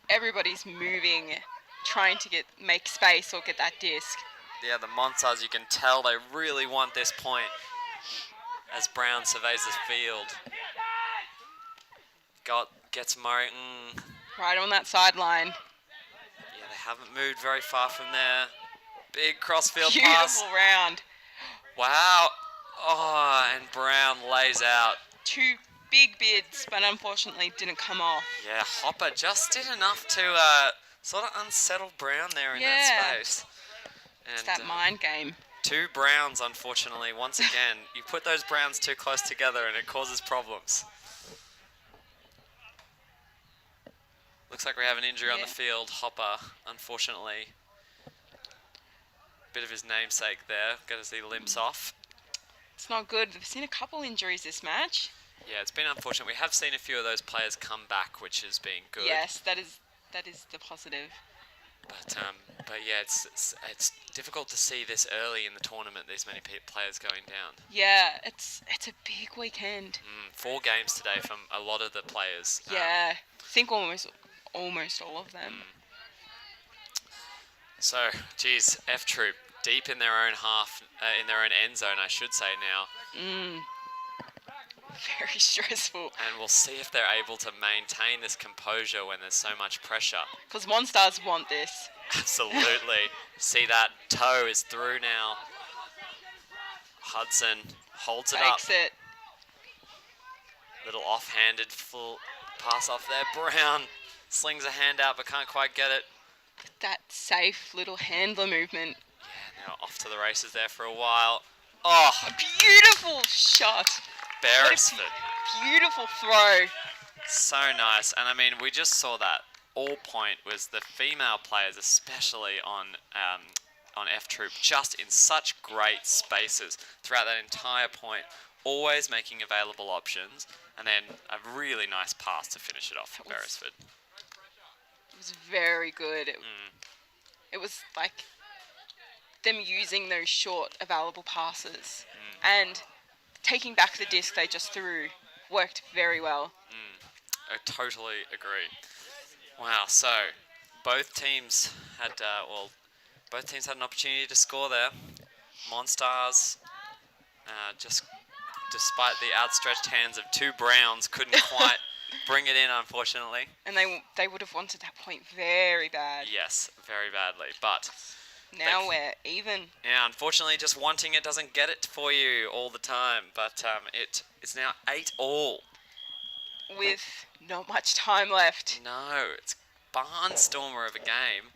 Everybody's moving, trying to make space or get that disc. Yeah, the Monstars, you can tell they really want this point as Brown surveys the field. Gets Murray. Right on that sideline. Yeah, they haven't moved very far from there. Big crossfield Beautiful pass. round. Wow. Oh, and Brown lays out. 2 big bids, but unfortunately didn't come off. Yeah, Hopper just did enough to sort of unsettle Brown there in that space. And, it's that mind game. 2 Browns, unfortunately. Once again, you put those Browns too close together and it causes problems. Looks like we have an injury on the field. Hopper, unfortunately. Bit of his namesake there. Got to see limps off. It's not good. We've seen a couple injuries this match. Yeah, it's been unfortunate. We have seen a few of those players come back, which has been good. Yes, that is the positive. But yeah, it's difficult to see this early in the tournament. These many players going down. Yeah, it's a big weekend. 4 games today from a lot of the players. Yeah, I think almost all of them. So, geez, F-Troop deep in their own half, in their own end zone, I should say now. Very stressful. And we'll see if they're able to maintain this composure when there's so much pressure. Because Monstars want this. Absolutely. See that toe is through now. Hudson holds it up. Takes it. Little offhanded full pass off there. Brown slings a hand out but can't quite get it. That safe little handler movement. Yeah, now off to the races there for a while. Oh, a beautiful shot. Beresford. Beautiful throw. So nice. And I mean, we just saw that all point was the female players, especially on F-Troop, just in such great spaces throughout that entire point, always making available options, and then a really nice pass to finish it off for Beresford. It was very good. It was like them using those short available passes and taking back the disc they just threw worked very well. I totally agree. Wow, so both teams had an opportunity to score there. Monstars, just despite the outstretched hands of 2 Browns, couldn't quite bring it in, unfortunately. And they would have wanted that point very bad. Yes, very badly, but now we're even. Yeah, unfortunately, just wanting it doesn't get it for you all the time. But it's now 8-all. With not much time left. No, it's barnstormer of a game.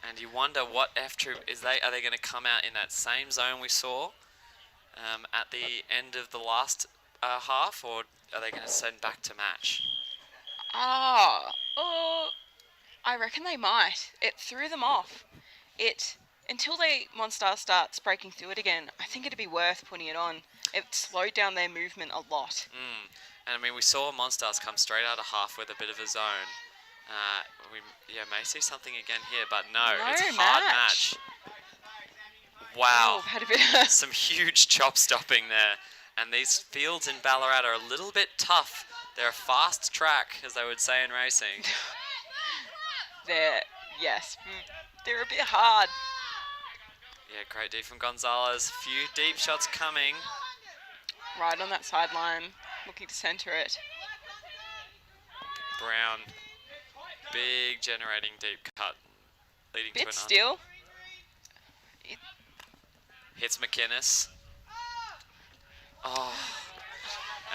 And you wonder what F-Troop are they going to come out in that same zone we saw at the end of the last half, or are they going to send back to match? I reckon they might. It threw them off. Until Monstars starts breaking through it again, I think it'd be worth putting it on. It slowed down their movement a lot. And I mean, we saw Monstars come straight out of half with a bit of a zone. We may see something again here, but no, No it's a hard match. match. Wow, Oh, had a bit of some huge chop stopping there. And these fields in Ballarat are a little bit tough. They're a fast track, as they would say in racing. they're a bit hard. Yeah, great D from Gonzalez. Few deep shots coming. Right on that sideline, looking to centre it. Brown, big generating deep cut, leading to Bit an still. hits McInnes. Oh,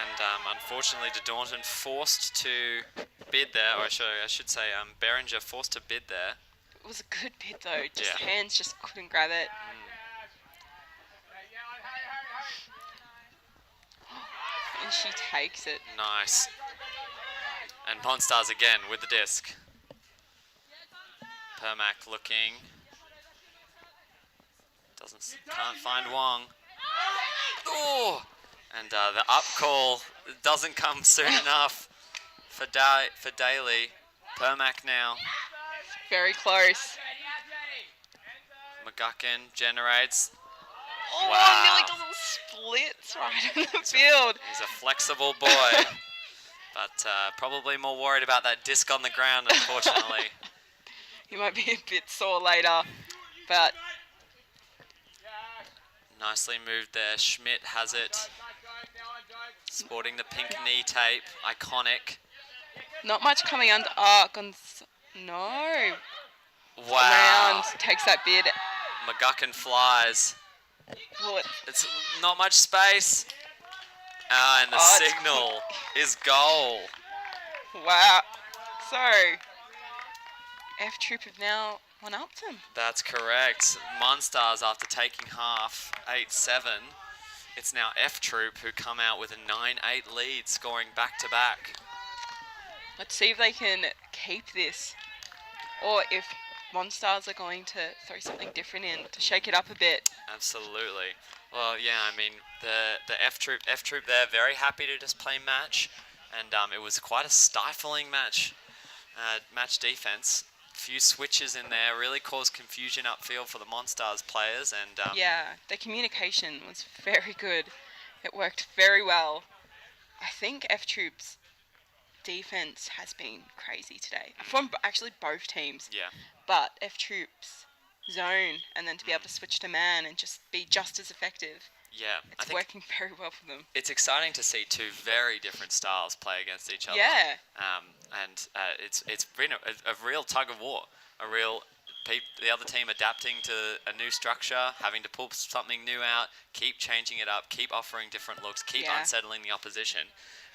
and unfortunately, De Daunton forced to bid there, or I should say, Berenger forced to bid there. It was a good bid though. Just Yeah. hands just couldn't grab it. And she takes it. Nice. And Monstars again with the disc. Permac looking. Can't find Wong. Oh! And the up call doesn't come soon enough for Daly. Permac now. Very close. McGuckin generates. Oh, Wow. nearly does a split right in the field. He's a flexible boy. But probably more worried about that disc on the ground, unfortunately. He might be a bit sore later, but Nicely moved there. Schmidt has it. Sporting the pink knee tape. Iconic. not much coming under. No. Wow. Around, takes that bid. McGuckin flies. Bullet. It's not much space. And the Oh, it's signal is goal. Wow. So, F Troop have now one up them. That's correct. Monstars, after taking half, 8-7. It's now F Troop who come out with a 9-8 lead, scoring back-to-back. Let's see if they can keep this, or if Monstars are going to throw something different in to shake it up a bit. Absolutely. Well, yeah, I mean, the F Troop there, very happy to just play match, and it was quite a stifling match defense. Few switches in there really caused confusion upfield for the Monstars players, and Yeah, the communication was very good. It worked very well. I think F Troop's defense has been crazy today from actually both teams. yeah, But F Troop's zone, and then to be able to switch to man and just be just as effective, yeah. I it's think working very well for them. it's exciting to see two very different styles play against each other. Yeah. And it's been a real tug of war, the other team adapting to a new structure, having to pull something new out, keep changing it up, keep offering different looks, keep Yeah. unsettling the opposition,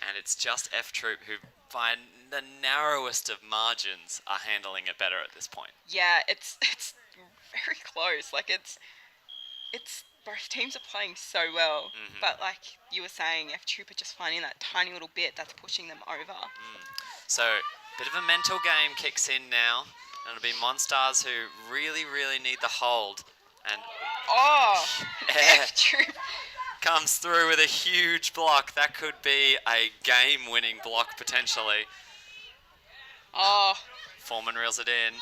and it's just F Troop who, by the narrowest of margins, are handling it better at this point. Yeah, it's very close. Like it's both teams are playing so well, but like you were saying, F Troop are just finding that tiny little bit that's pushing them over. So, bit of a mental game kicks in now, and it'll be Monstars who really, really need the hold, and Oh, Yeah. F Troop. comes through with a huge block. That could be a game-winning block, potentially. Oh, Foreman reels it in.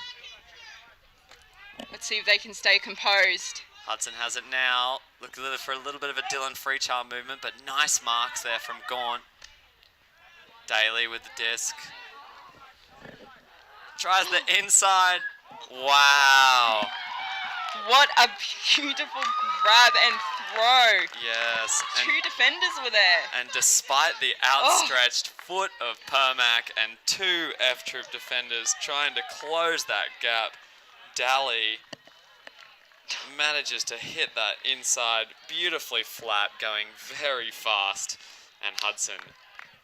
let's see if they can stay composed. Hudson has it now. Look for a little bit of a Dylan Freechild movement, but nice marks there from Gaunt. Daly with the disc. Tries the inside. Wow. What a beautiful grab and throw. Yes. Two defenders were there. And despite the outstretched foot of Permac and two F Troop defenders trying to close that gap, Daly manages to hit that inside beautifully flat, going very fast, and Hudson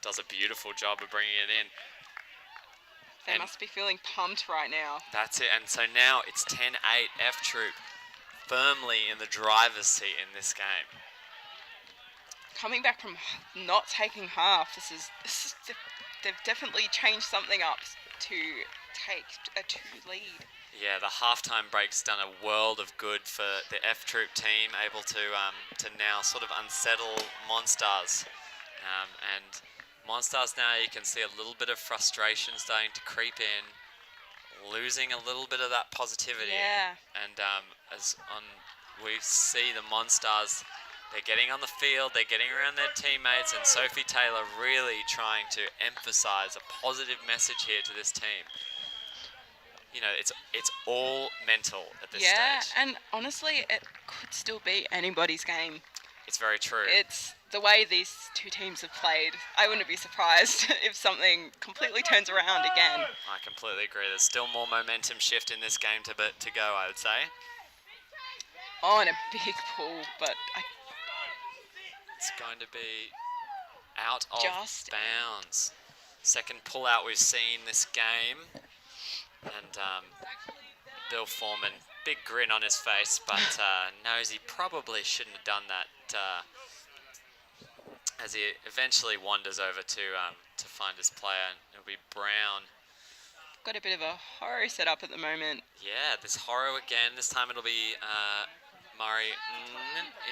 does a beautiful job of bringing it in. They And must be feeling pumped right now. that's it, and so now it's 10-8 F Troop firmly in the driver's seat in this game. Coming back from not taking half, they've definitely changed something up to take a 2 lead. Yeah, the halftime break's done a world of good for the F Troop team, able to now sort of unsettle Monstars. And Monstars now, you can see a little bit of frustration starting to creep in. losing a little bit of that positivity. Yeah. And we see the Monstars, they're getting on the field, they're getting around their teammates, and Sophie Taylor really trying to emphasize a positive message here to this team. You know, it's all mental at this stage. And honestly, it could still be anybody's game. It's very true. It's the way these two teams have played. I wouldn't be surprised if something completely turns around again. I completely agree. There's still more momentum shift in this game to go, I would say. Oh, and a big pull, but It's going to be out of Just- bounds. Second pull-out we've seen this game. And Bill Foreman, big grin on his face, but knows he probably shouldn't have done that as he eventually wanders over to find his player. It'll be Brown. got a bit of a horror set up at the moment. Yeah, this horror again. This time it'll be Murray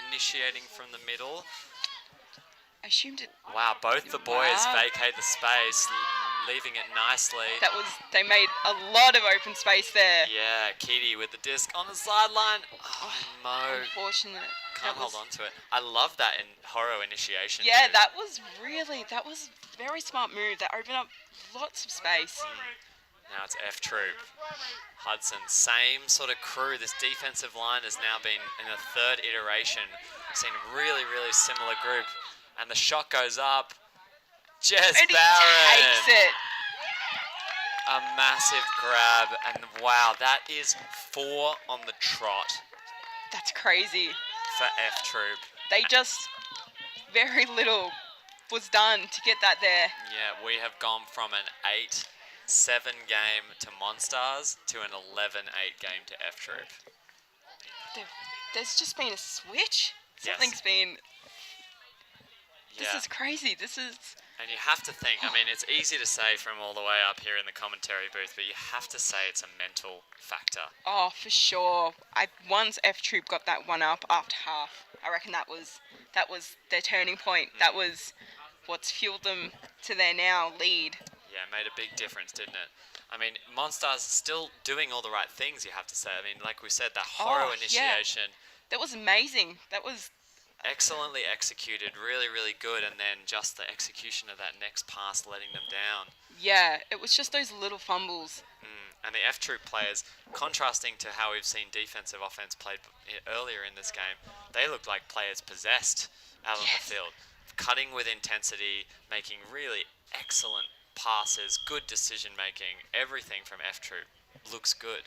initiating from the middle. I assumed it. Wow, both the boys Wow. vacate the space, leaving it nicely. They made a lot of open space there. Yeah, Keedy with the disc on the sideline. Oh, Mo. Unfortunate. Can't hold on to it. I love that in horror initiation. Yeah, move. that was very smart move. That opened up lots of space. Now it's F Troop. Hudson, same sort of crew. This defensive line has now been in a third iteration. We've seen a really, really similar group. And the shot goes up. Jess And he Barron. takes it. A massive grab. And wow, that is 4 on the trot That's crazy. for F Troop. They just very little was done to get that there. Yeah, we have gone from an 8-7 game to Monstars to an 11-8 game to F Troop. There's just been a switch. Yes. Something's been. This Yeah. is crazy. This is. And you have to think, I mean, it's easy to say from all the way up here in the commentary booth, but you have to say it's a mental factor. Oh, for sure. Once F Troop got that one up after half, I reckon that was their turning point. That was what's fueled them to their now lead. Yeah, it made a big difference, didn't it? I mean, Monstars still doing all the right things, you have to say. I mean, like we said, that horror Oh, yeah. initiation, That was amazing. That was. excellently executed, really, really good, and then just the execution of that next pass letting them down. Yeah, it was just those little fumbles. And the F Troop players, contrasting to how we've seen defensive offense played earlier in this game, they looked like players possessed out on Yes. the field, cutting with intensity, making really excellent passes, good decision making. Everything from F Troop looks good.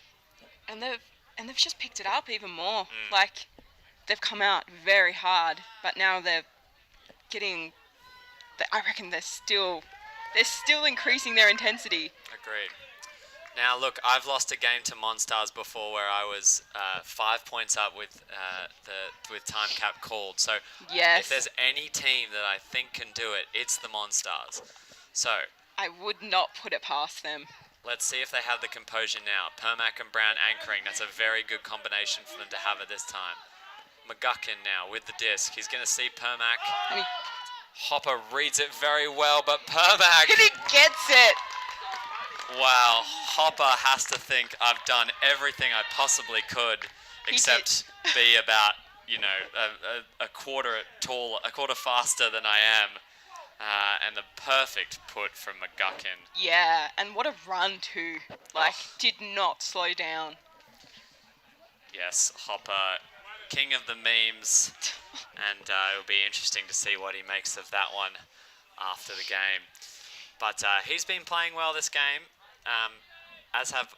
And they've just picked it up even more. Like, they've come out very hard, but now they're getting. I reckon they're still increasing their intensity. Agreed. Now, look, I've lost a game to Monstars before where I was 5 points up with time cap called. So Yes. if there's any team that I think can do it, it's the Monstars. So I would not put it past them. let's see if they have the composure now. Permac and Brown anchoring. That's a very good combination for them to have at this time. McGuckin now with the disc. He's going to see Permac. And he, Hopper reads it very well, but Permac. and he gets it. Wow, Hopper has to think I've done everything I possibly could, He except be about, a quarter tall, a quarter faster than I am. And the perfect put from McGuckin. Yeah, and what a run too. Like, did not slow down. Yes, Hopper, king of the memes. And it'll be interesting to see what he makes of that one after the game. But he's been playing well this game, as have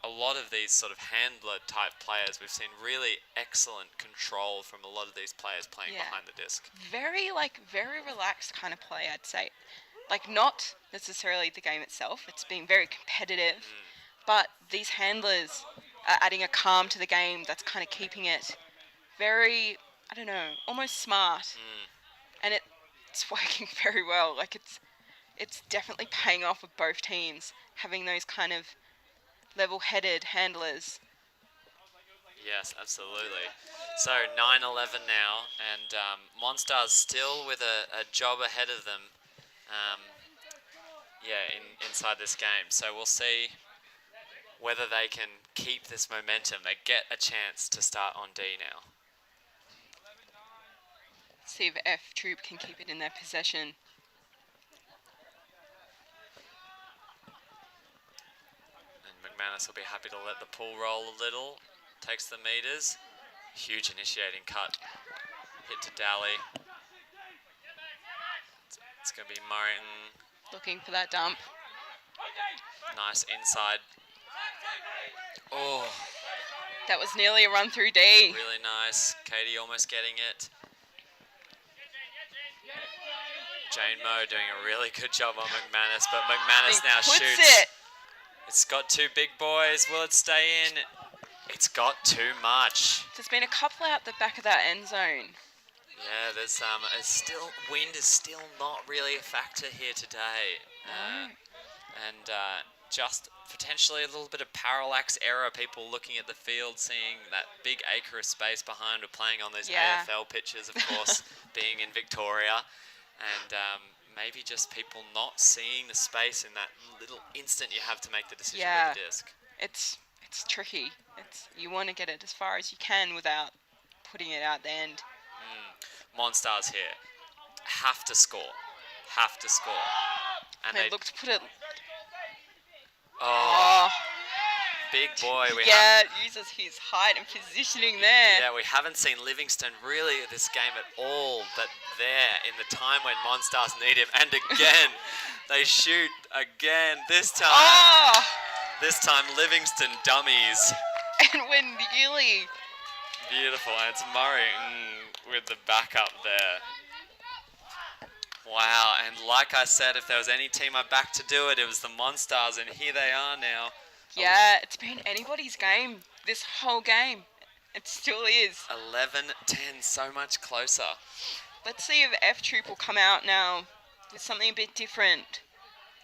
a lot of these sort of handler-type players. We've seen really excellent control from a lot of these players playing Yeah. behind the disc. Very relaxed kind of play, I'd say. Like, not necessarily the game itself. It's been very competitive. But these handlers are adding a calm to the game that's kind of keeping it very, I don't know, almost smart. And it's working very well. Like, it's definitely paying off with both teams, having those kind of level-headed handlers. Yes, absolutely. So 9-11 now, and Monstars still with a job ahead of them. Inside this game. So we'll see whether they can keep this momentum. They get a chance to start on D now. See if F Troop can keep it in their possession. And McManus will be happy to let the pull roll a little. Takes the meters. Huge initiating cut. Hit to Daly. It's going to be Murray. Looking for that dump. Nice inside. Oh, That was nearly a run through D. really nice. Katie almost getting it. Jane Moe doing a really good job on McManus, but McManus now Puts shoots. it. It's got two big boys. Will it stay in? It's got too much. There's been a couple out the back of that end zone. Yeah, there's wind is still not really a factor here today. Just potentially a little bit of parallax error, people looking at the field, seeing that big acre of space behind. We're playing on those Yeah. AFL pitches, of course, being in Victoria. And maybe just people not seeing the space in that little instant you have to make the decision with the disc. It's tricky. You want to get it as far as you can without putting it out the end. Monstars here. Have to score. Have to score. And They look to put it. Oh, big boy. Uses his height and positioning there. Yeah, we haven't seen Livingston really at this game at all, but there in the time when Monstars need him. And again, they shoot again. This time, Oh! this time Livingston dummies. And when nearly. Beautiful, and it's Murray with the backup there. Wow, and like I said, if there was any team I backed to do it, it was the Monstars, and here they are now. Yeah, it's been anybody's game this whole game. It still is. 11-10, so much closer. Let's see if F Troop will come out now with something a bit different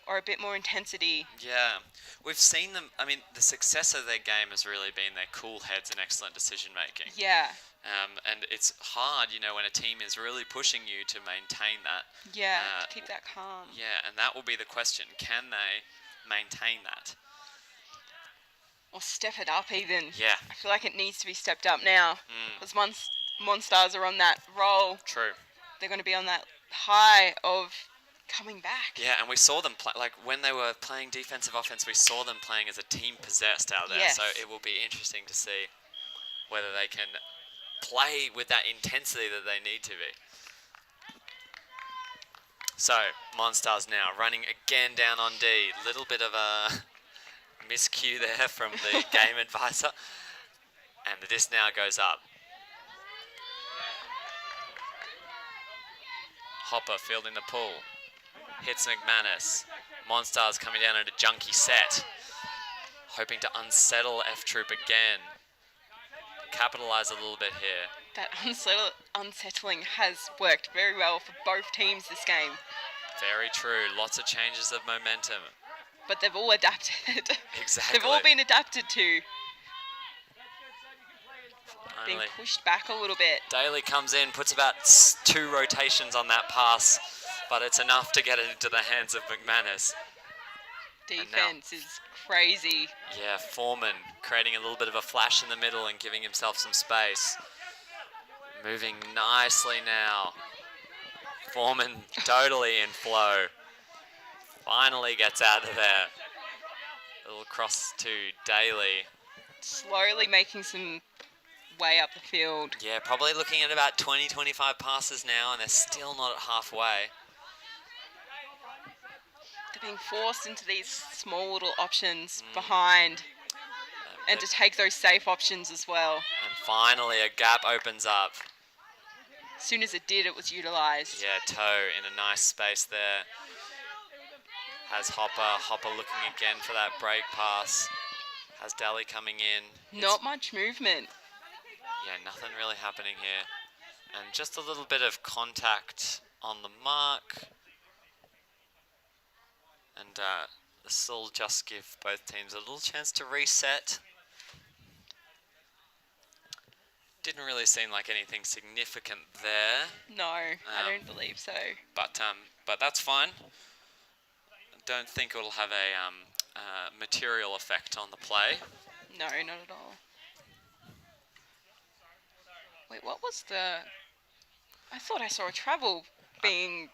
or a bit more intensity. Yeah, we've seen them. I mean, the success of their game has really been their cool heads and excellent decision making. Yeah. And it's hard, when a team is really pushing you to maintain that. Yeah, to keep that calm. Yeah, and that will be the question. Can they maintain that? Or step it up even. Yeah. I feel like it needs to be stepped up now. Because Monstars are on that roll. True. They're going to be on that high of coming back. Yeah, and we saw them play, like when they were playing defensive offense, we saw them playing as a team possessed out there. Yes. So it will be interesting to see whether they can play with that intensity that they need to be. So, Monstars now running again down on D. Little bit of a miscue there from the game advisor. And the disc now goes up. Hopper fielding the pull. Hits McManus. Monstars coming down at a junky set. Hoping to unsettle F Troop again. Capitalize a little bit here. That unsettling has worked very well for both teams this game. Very true. Lots of changes of momentum. But they've all adapted. Exactly. They've all been adapted to. Being Finally, pushed back a little bit. Daly comes in, puts about 2 rotations on that pass, but it's enough to get it into the hands of McManus. Defense is crazy. Yeah, Foreman creating a little bit of a flash in the middle and giving himself some space. Moving nicely now. Foreman totally in flow. Finally gets out of there. A little cross to Daly. Slowly making some way up the field. Yeah, probably looking at about 20-25 passes now, and they're still not at halfway. They're being forced into these small little options behind and to take those safe options as well. And finally a gap opens up. As soon as it did, it was utilised. Yeah, Toe in a nice space there. Has Hopper looking again for that break pass. Has Daly coming in. Not much movement. Yeah, nothing really happening here. And just a little bit of contact on the mark. And this will just give both teams a little chance to reset. Didn't really seem like anything significant there. No, I don't believe so. But that's fine. I don't think it'll have material effect on the play. No, not at all. Wait, what was the... I thought I saw a travel being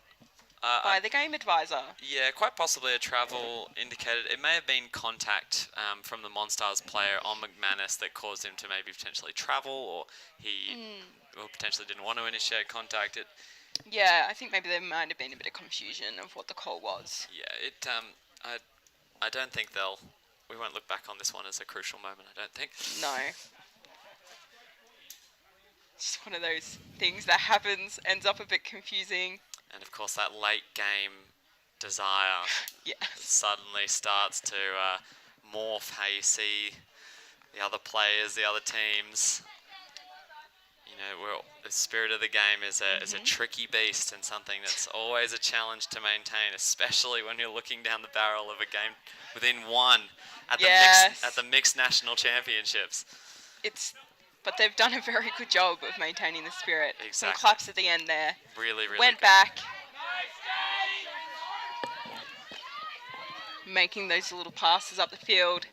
by the game advisor. Yeah, quite possibly a travel indicated. It may have been contact from the Monstars player on McManus that caused him to maybe potentially travel, or he or potentially didn't want to initiate contact. Yeah, I think maybe there might have been a bit of confusion of what the call was. Yeah, I don't think we won't look back on this one as a crucial moment, I don't think. No. Just one of those things that happens, ends up a bit confusing. And of course that late game desire Yes. suddenly starts to morph how you see the other players, the other teams. You know, the spirit of the game is a tricky beast and something that's always a challenge to maintain, especially when you're looking down the barrel of a game within one at the mixed national championships. But they've done a very good job of maintaining the spirit. Exactly. Some claps at the end there. Really, really Went good. back. Making those little passes up the field.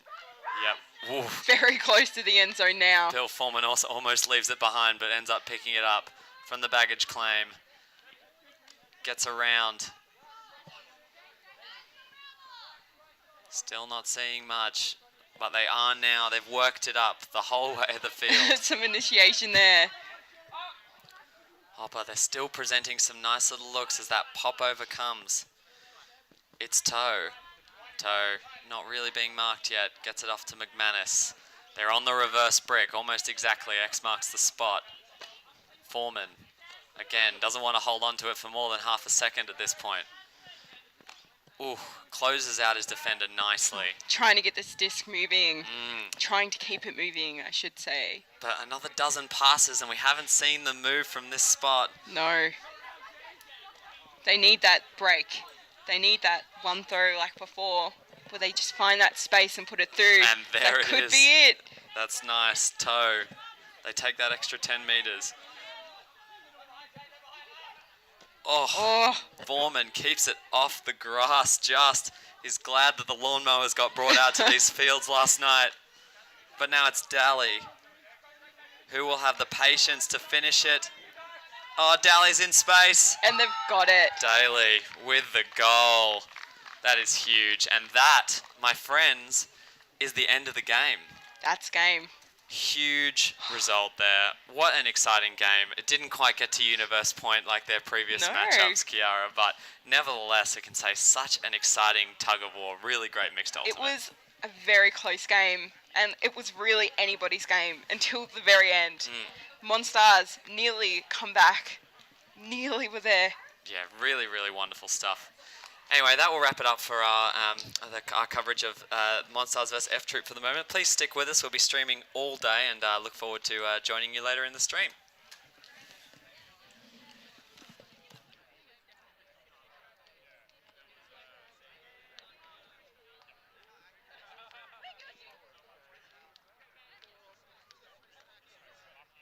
Yep. Oof. Very close to the end zone now. Bill Foreman also almost leaves it behind, but ends up picking it up from the baggage claim. Gets around. Still not seeing much. But they are now. They've worked it up the whole way of the field. Some initiation there. Hopper, they're still presenting some nice little looks as that pop over comes. It's Toe. Toe not really being marked yet. Gets it off to McManus. They're on the reverse brick, almost exactly. X marks the spot. Foreman, again, doesn't want to hold on to it for more than half a second at this point. Ooh, closes out his defender nicely. Trying to get this disc moving. Trying to keep it moving, I should say. But another dozen passes and we haven't seen them move from this spot. No. They need that break. They need that one throw like before, where they just find that space and put it through. And there it is. That could be it. That's nice. Toe. They take that extra 10 meters. Oh, Foreman keeps it off the grass just. He's glad that the lawnmowers got brought out to these fields last night. But now it's Daly, who will have the patience to finish it. Oh, Daly's in space. And they've got it. Daly with the goal. That is huge. And that, my friends, is the end of the game. That's game. Huge result there. What an exciting game. It didn't quite get to Universe Point like their previous matchups, Kiara, but nevertheless, it can say such an exciting tug of war. Really great mixed ultimate. It was a very close game, and it was really anybody's game until the very end. Monstars nearly come back. Nearly were there. Yeah, really, really wonderful stuff. Anyway, that will wrap it up for our coverage of Monstars vs F Troop for the moment. Please stick with us. We'll be streaming all day and look forward to joining you later in the stream.